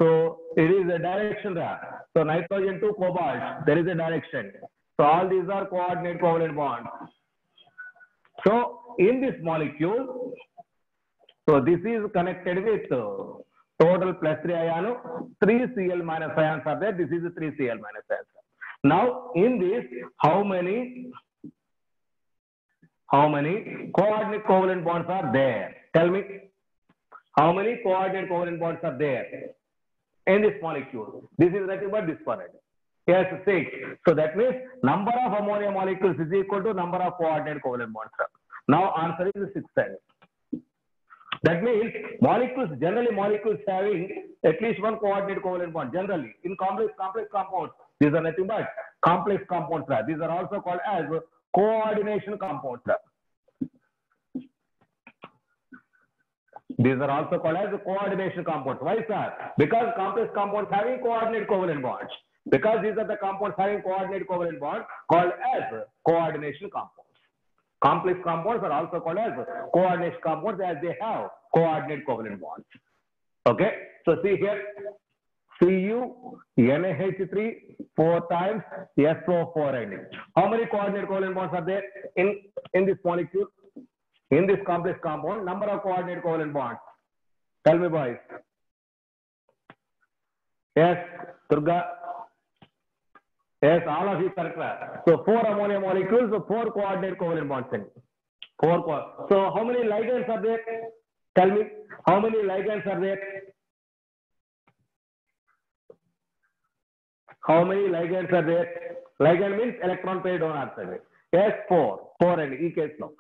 So it is a direction there. So nitrogen to cobalt, there is a direction. So all these are coordinate covalent bonds. So in this molecule, so this is connected with total plus 3 ion, 3 Cl minus ions are there. This is 3 Cl minus ions. Now in this, how many coordinate covalent bonds are there? Tell me. How many coordinate covalent bonds are there in this molecule? This is nothing but this part. Yes, 6. So that means number of ammonia molecules is equal to number of coordinate covalent bonds. Now answer is 6. That means generally molecules having at least one coordinate covalent bond. Generally, in complex compounds, these are nothing but complex compounds. These are also called as coordination compounds. These are also called as coordination compounds. Why, sir? Because complex compounds having coordinate covalent bonds. Because these are the compounds having coordinate covalent bonds called as coordination compounds. Complex compounds are also called as coordination compounds as they have coordinate covalent bonds. Okay. So see here, Cu, NaH3, 4 times SO4N. How many coordinate covalent bonds are there in this molecule? In this complex compound, number of coordinate covalent bonds. Tell me, boys. Yes, Durga. Yes, all of you correct. So 4 ammonia molecules, so 4 coordinate covalent bonds. So how many ligands are there? Tell me, how many ligands are there? How many ligands are there? Ligand means electron pair donor. Yes, 4. 4 and E case now.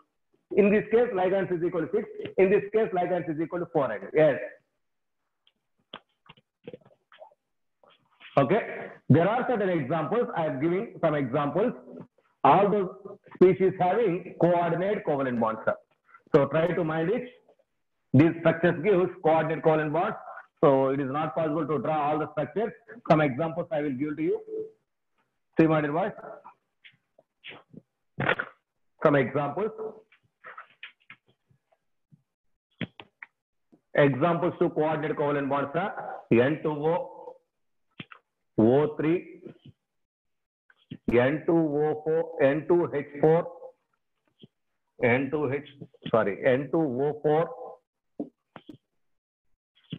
In this case, ligands is equal to 6. In this case, ligands is equal to 4. Yes. Okay. There are certain examples. I am giving some examples. All those species having coordinate covalent bonds. So try to mind it. These structures gives coordinate covalent bonds. So it is not possible to draw all the structures. Some examples I will give to you. See my dear boys. Some examples. Examples to coordinate covalent bonds are N2O, O3, N2O4, N2H4, N2O4,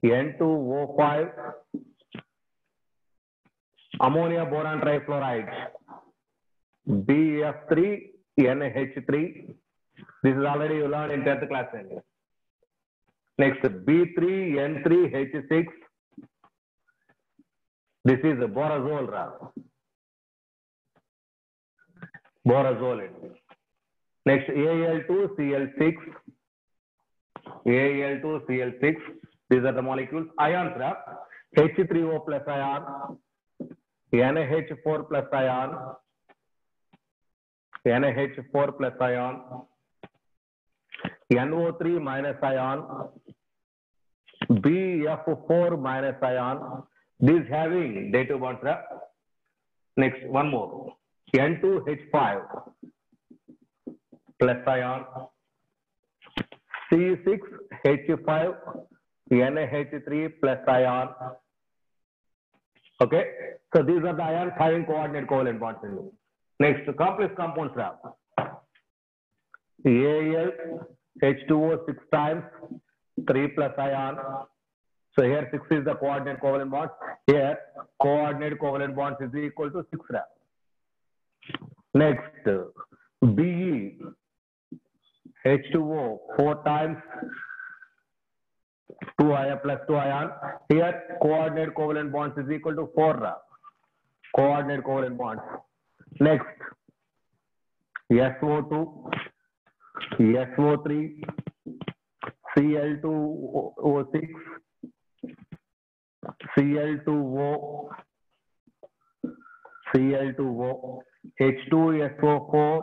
N2O5, ammonia boron trifluoride, BF3NH3. This is already you learned in 10th class. Next, B3N3H6. This is borazole. Borazole. Next, Al2Cl6. Al2Cl6. These are the molecules. Ions, H3O plus ion, NH4 plus ion, NH4 plus ion, NO3 minus ion, BF4 minus ion. These having dative bonds. Next, one more. N2H5 plus ion, C6H5 NH3 plus ion. Okay, so these are the ions having coordinate covalent bonds in them. Next, complex compounds. Al H2O 6 times 3 plus ion. So here 6 is the coordinate covalent bond. Here coordinate covalent bonds is equal to 6. Next, Be H2O 4 times 2 ion plus 2 ion. Here coordinate covalent bonds is equal to 4. Coordinate covalent bonds. Next, SO2, SO3, Cl2O6, Cl2O, Cl2O, H2SO4,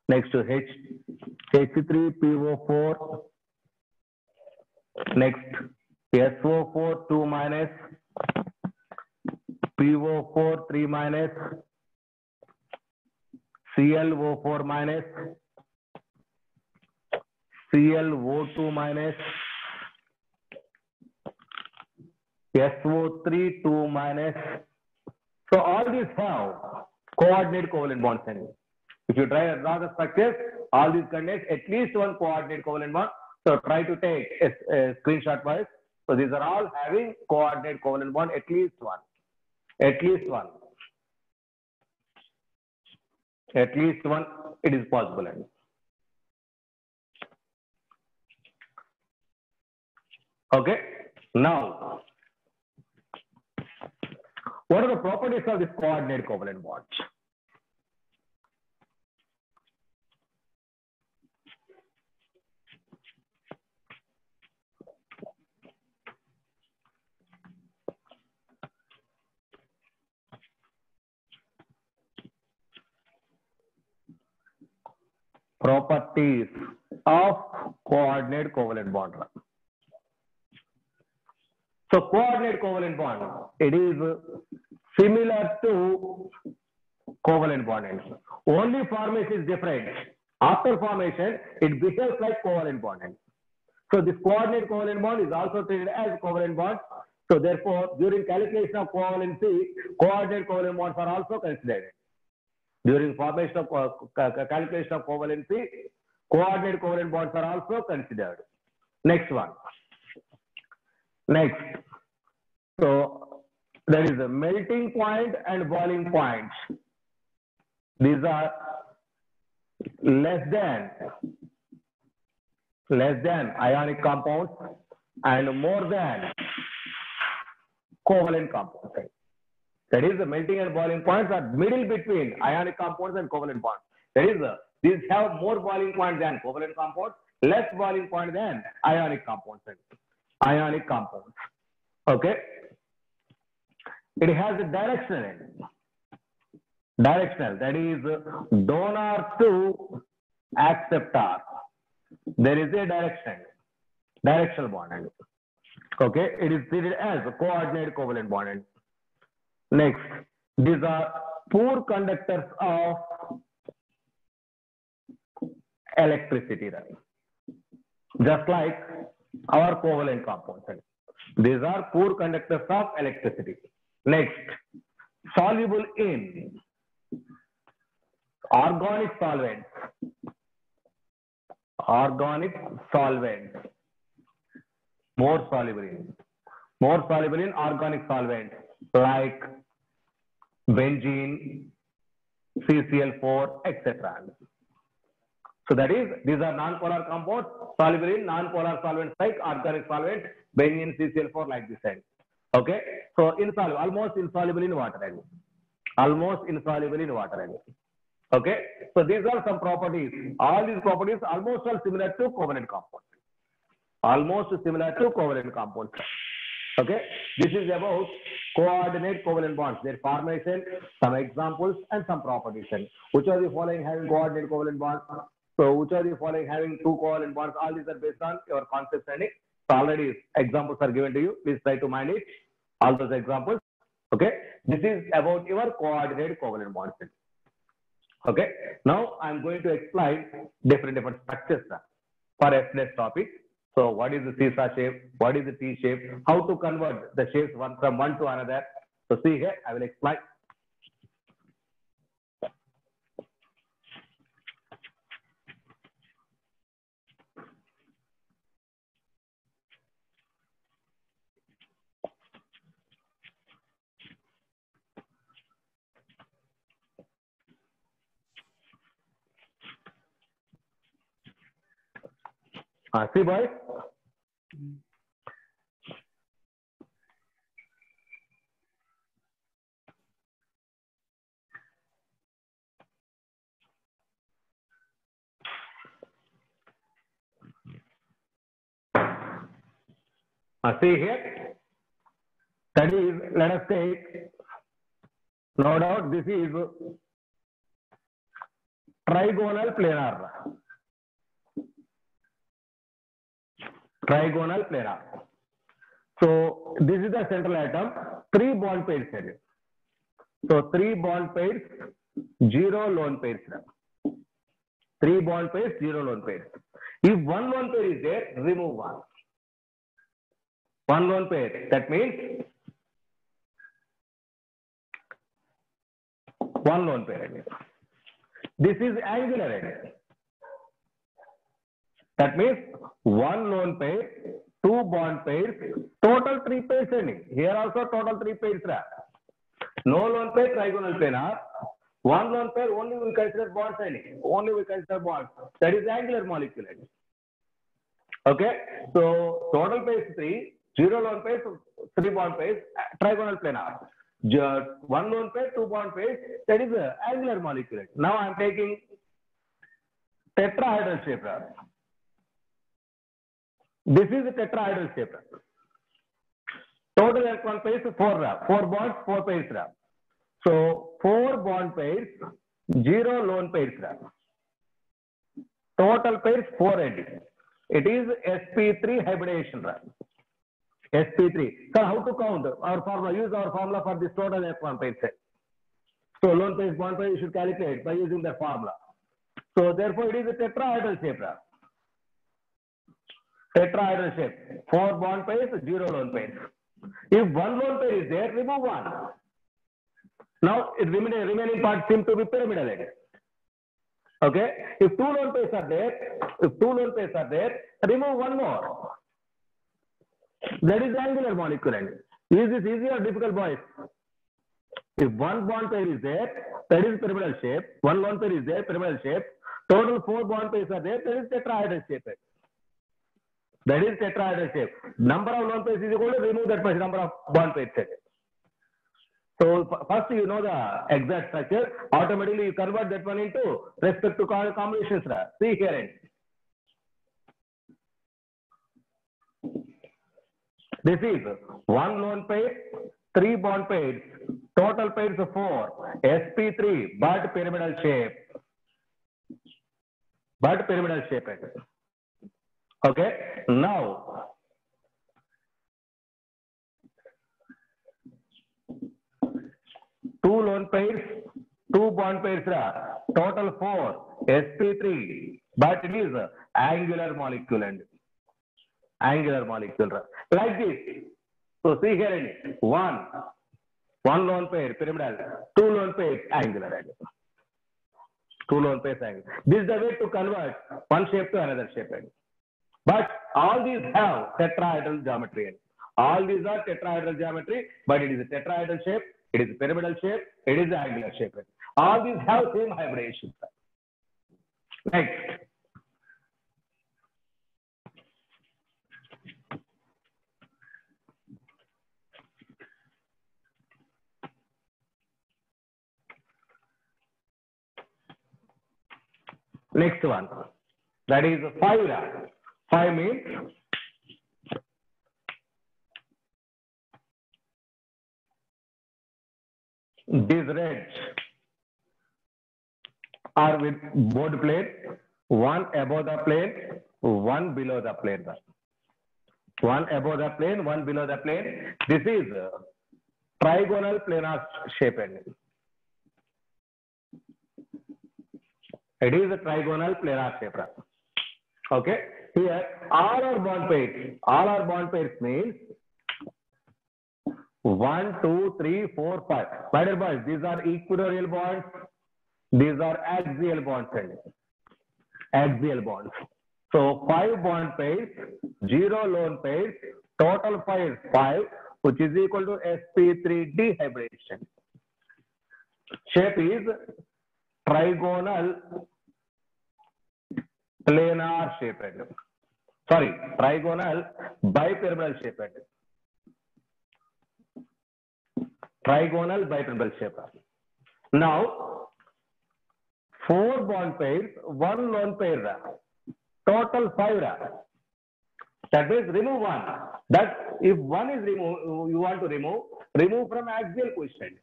next to H3PO4, next SO4 2 minus, PO4 3 minus, ClO4 minus, ClO2 minus, SO3 2 minus. So all these have coordinate covalent bonds in it. If you draw the structures, all these contain at least one coordinate covalent bond. So try to take a screenshot for it. So these are all having coordinate covalent bond, at least one. At least one. At least one, it is possible. Okay. Now, what are the properties of this coordinate covalent bonds? Properties of coordinate covalent bond. So coordinate covalent bond, it is similar to covalent bond. Only formation is different. After formation, it behaves like covalent bond. So this coordinate covalent bond is also treated as covalent bond. So therefore, during calculation of covalency, coordinate covalent bonds are also considered. During formation of calculation of covalency, coordinate covalent bonds are also considered. Next one. Next. So there is a melting point and boiling point. These are less than ionic compounds and more than covalent compounds. That is, the melting and boiling points are middle between ionic compounds and covalent bonds. That is, these have more boiling point than covalent compounds, less boiling point than ionic compounds. Ionic compounds. Okay. It has a directional. Directional. That is, donor to acceptor. There is a directional bond. Okay. It is treated as a coordinate covalent bond. Next, these are poor conductors of electricity, just like our covalent compounds. These are poor conductors of electricity. Next, soluble in organic solvents. Organic solvents. more soluble in organic solvents like benzene, CCl4, etc. So that is, these are non-polar compounds soluble in non-polar solvents like organic solvent, benzene, CCl4, like this end. Okay, so insoluble, almost insoluble in water, almost insoluble in water. Okay, so these are some properties. All these properties almost are similar to covalent compounds. Almost similar to covalent compounds. Okay, this is about coordinate covalent bonds, their formation, some examples, and some properties. Which are the following having coordinate covalent bonds? So which are the following having two covalent bonds? All these are based on your concepts and so already examples are given to you. Please try to mind it. All those examples. Okay, this is about your coordinate covalent bonds. Okay, now I'm going to explain different structures for F-next topic. So what is the seesaw shape? What is the T shape? How to convert the shapes from one to another? So see here, I will explain. See boys. See here. That is, let us take, no doubt this is trigonal planar. Trigonal planar. So this is the central atom, 3 bond pairs here. So 3 bond pairs, 0 lone pairs. 3 bond pairs, 0 lone pairs. If one lone pair is there, remove one. One lone pair. That means one lone pair. This is angular. That means one lone pair, 2 bond pairs, total 3 pairs. Here also total 3 pairs. No lone pair, trigonal planar. One lone pair, only we consider bonds. Only we consider bonds. That is angular molecule. Okay, so total pairs 3, 0 lone pairs, 3 bond pairs, trigonal planar. One lone pair, 2 bond pairs, that is angular molecule. Now I am taking tetrahedral shape. This is the tetrahedral shape. Total electron pairs 4 bonds, 4 pairs. So 4 bond pairs, 0 lone pairs. Total pairs 4 ND. It is sp3 hybridization. sp3. So how to count? Our formula, use our formula for this total electron pairs. So lone pairs, bond pairs, you should calculate by using that formula. So therefore it is a tetrahedral shape. Tetrahedral shape. 4 bond pairs, 0 lone pairs. If one lone pair is there, remove one. Now it remaining parts seem to be pyramidal. Okay. If 2 lone pairs are there, remove one more. That is angular molecule. Is this easy or difficult, boys? If one bond pair is there, that is pyramidal shape. One lone pair is there, pyramidal shape. Total 4 bond pairs are there, that is tetrahedral shape. That is tetrahedral shape. Number of lone pairs is equal to remove that much number of bond pairs. So first you know the exact structure. Automatically you convert that one into respect to combinations. See here. This is one lone pair, 3 bond pairs, total pairs of 4, sp3, but pyramidal shape. But pyramidal shape. Okay, now two lone pairs, 2 bond pairs, total 4, sp3, but it is angular molecule. Angular molecule like this. So see here, one lone pair pyramidal, 2 lone pairs angular. 2 lone pairs angular. This is the way to convert one shape to another shape. But all these have tetrahedral geometry. All these are tetrahedral geometry, but it is a tetrahedral shape, it is a pyramidal shape, it is an angular shape. All these have same hybridization. Next. Next one. That is 5. 5 means these reds are with board plane, one above the plane, one below the plane. One above the plane, one below the plane. This is trigonal planar shape. It is a trigonal planar shape. Okay. Here, all are bond pairs. All are bond pairs means 1, 2, 3, 4, 5. My dear boys, these are equatorial bonds. These are axial bonds. Axial bonds. So 5 bond pairs, 0 lone pairs, total 5 is 5, which is equal to sp3 dehybridization. Shape is trigonal planar shape. Sorry, trigonal bipyramidal shape. Trigonal bipyramidal shape. Now, 4 bond pairs, 1 lone pair. Total 5. That means remove 1. That if 1 is removed, you want to remove from axial position.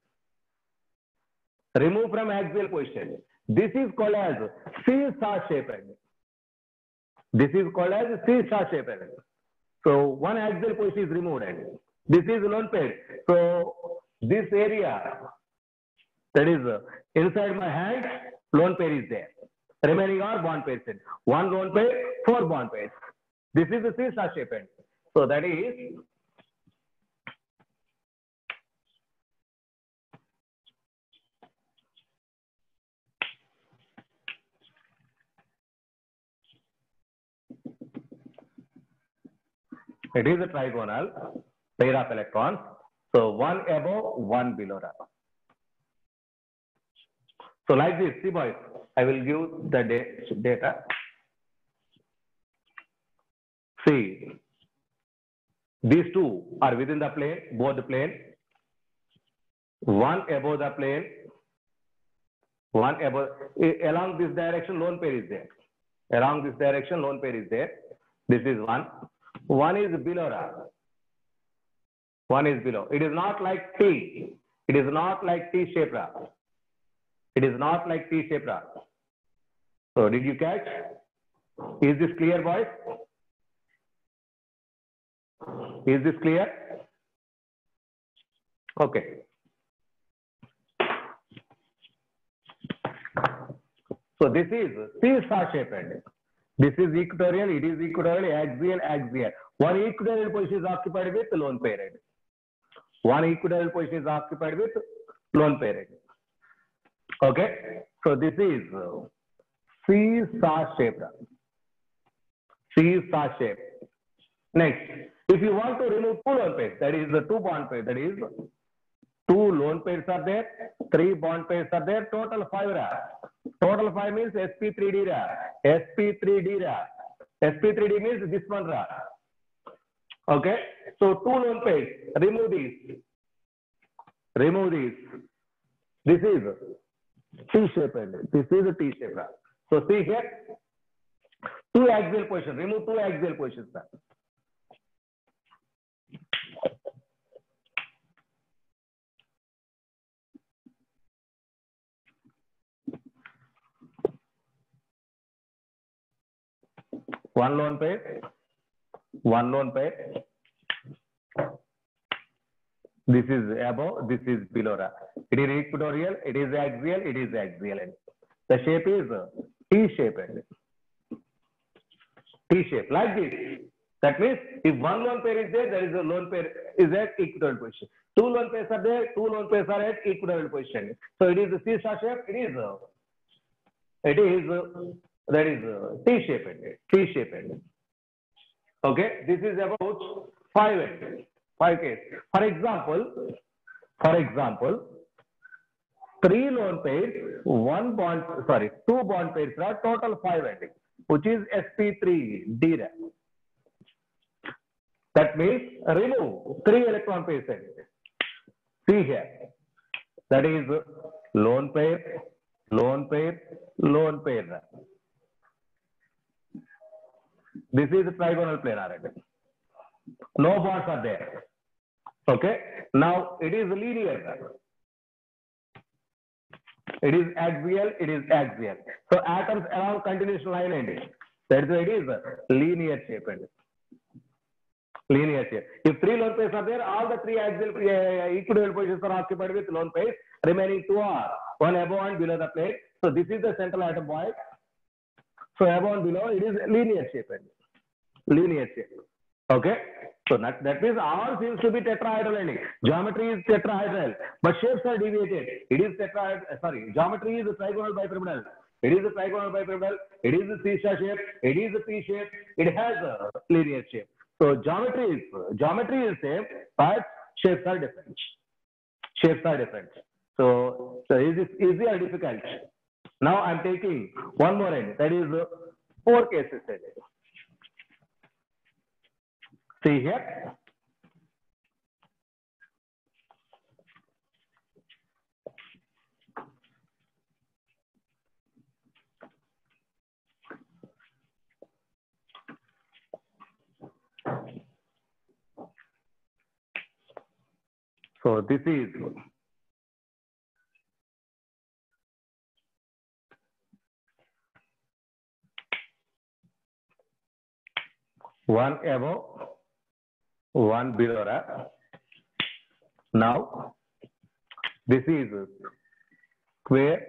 Remove from axial position. This is called as seesaw shape. This is called as seesaw shape. So one axial position is removed. This is lone pair. So this area, that is inside my hand, lone pair is there. Remaining are bond pairs. 1 lone pair, 4 bond pairs. This is the seesaw shape. So that is a trigonal pair of electrons. So 1 above, 1 below. So like this, see boys, I will give the data. See, these two are within the plane, both the plane. 1 above the plane, 1 above, along this direction, lone pair is there. Along this direction, lone pair is there. This is 1. 1 is below. 1 is below. It is not like T. It is not like T shape. It is not like T shape. So did you catch? Is this clear, boys? Is this clear? Okay. So this is seesaw shape. This is equatorial, it is equatorial, axial, axial. One equatorial position is occupied with lone pair. One equatorial position is occupied with lone pair. Okay. So this is seesaw shape. Seesaw shape. Next, if you want to remove 2 lone pairs, that is the 2 bond pairs, that is 2 lone pairs are there, 3 bond pairs are there, total 5. Total 5 means sp3d. sp3d. sp3d means this one. Okay. So 2 lone pairs, remove these. Remove these. This is T shape. This is a T shape. So see here, 2 axial positions. Remove 2 axial positions. One lone pair, 1 lone pair. This is above, this is below. It is equatorial, it is axial, it is axial. The shape is T shape. T shape, like this. That means if 1 lone pair is there, there is a lone pair is at equatorial position. 2 lone pairs are there, 2 lone pairs are at equatorial position. So it is a seesaw shape, that is T shape. T shape. Okay, this is about 5 cases. For example, 3 lone pairs, two bond pairs are total 5 ending, which is sp3 DRAM. That means remove 3 electron pairs. See here, that is lone pair, lone pair, lone pair. This is trigonal planar. No bonds are there. Okay, now it is linear. It is axial, it is axial. So atoms along continuation line ending. That's why it is linear shape. Linear shape. If 3 lone pairs are there, all the 3 axial equivalent positions are occupied with lone pairs. Remaining 2 are one above and below the plate. So this is the central atom point. So above and below, it is linear shape. Linear shape. Okay. So that means all seems to be tetrahedral ending. Geometry is tetrahedral, but shapes are deviated. It is geometry is trigonal bipyramidal. It is a trigonal bipyramidal. It is a C-star shape. It is a P shape. It has a linear shape. So geometry is same, but shapes are different. Shapes are different. So is it easy or difficult? Now I'm taking one more end. That is 4 cases. See here. So this is one above, one below. Now this is square.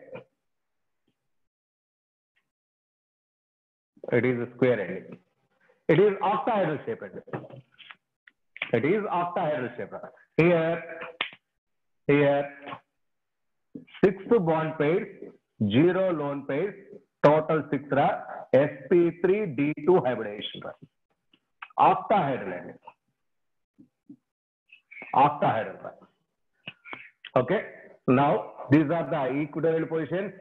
It is a square ending. It is octahedral shape. It is octahedral shape. Here 6 bond pairs, 0 lone pairs, total 6 sp3d2 hybridization. Octahedral. Octahedral. Okay. Now these are the equivalent positions.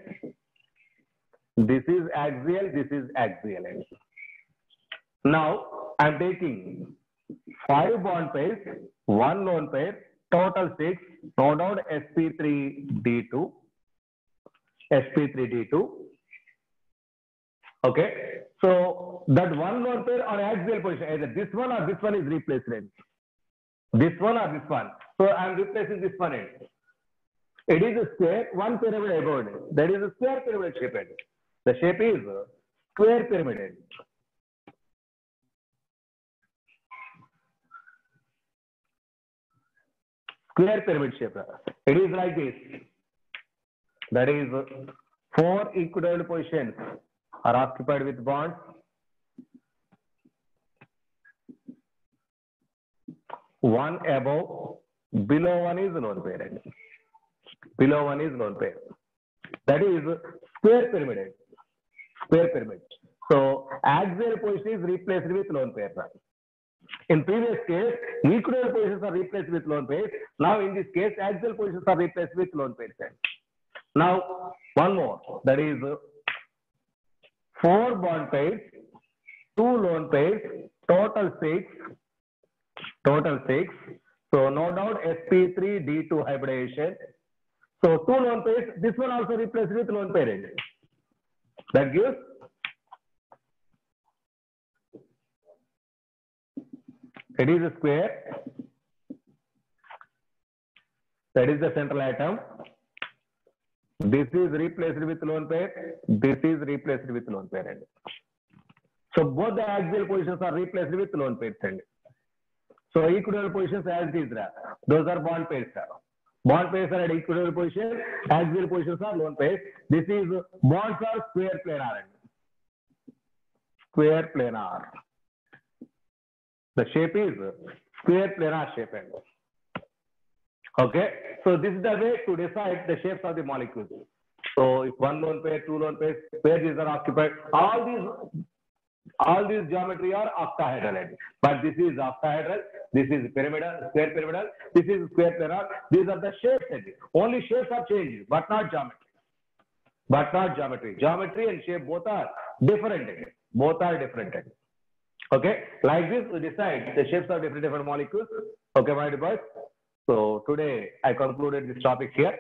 This is axial. This is axial. Now I'm taking 5 bond pairs, 1 lone pair, total 6. No doubt sp3d2. sp3d2. Okay. So that 1 lone pair on axial position, either this one or this one is replaced. This one or this one. So I'm replacing this one. It is a square, one pyramid above it. That is a square pyramid shape. The shape is square pyramid. Square pyramid shape. It is like this. That is 4 equivalent positions are occupied with bonds. One above, below one is lone pair. Below one is lone pair. That is square pyramid. Square pyramid. So axial position is replaced with lone pair. In previous case, equivalent positions are replaced with lone pairs. Now in this case, axial positions are replaced with lone pairs. Now one more. That is 4 bond pairs, 2 lone pairs, total 6. Total 6. So no doubt sp3d2 hybridization. So 2 lone pairs. This one also replaced with lone pair. That gives it is a square. That is the central atom. This is replaced with lone pair. This is replaced with lone pair. So both the axial positions are replaced with lone pairs. So equivalent positions as these are. Those are bond pairs. Bond pairs are at equivalent position. Axial positions are lone pairs. This is bonds are square planar. Square planar. The shape is square planar shape. Okay. So this is the way to decide the shapes of the molecules. So if 1 lone pair, 2 lone pairs, where these are occupied, all these All these geometry are octahedral, but this is octahedral, this is pyramidal, square pyramidal, this is square pyramidal. These are the shapes. Only shapes are changed, but not geometry. But not geometry. Geometry and shape both are different. Both are different. Okay, like this we decide the shapes of different molecules. Okay, my dear boys. So today I concluded this topic here.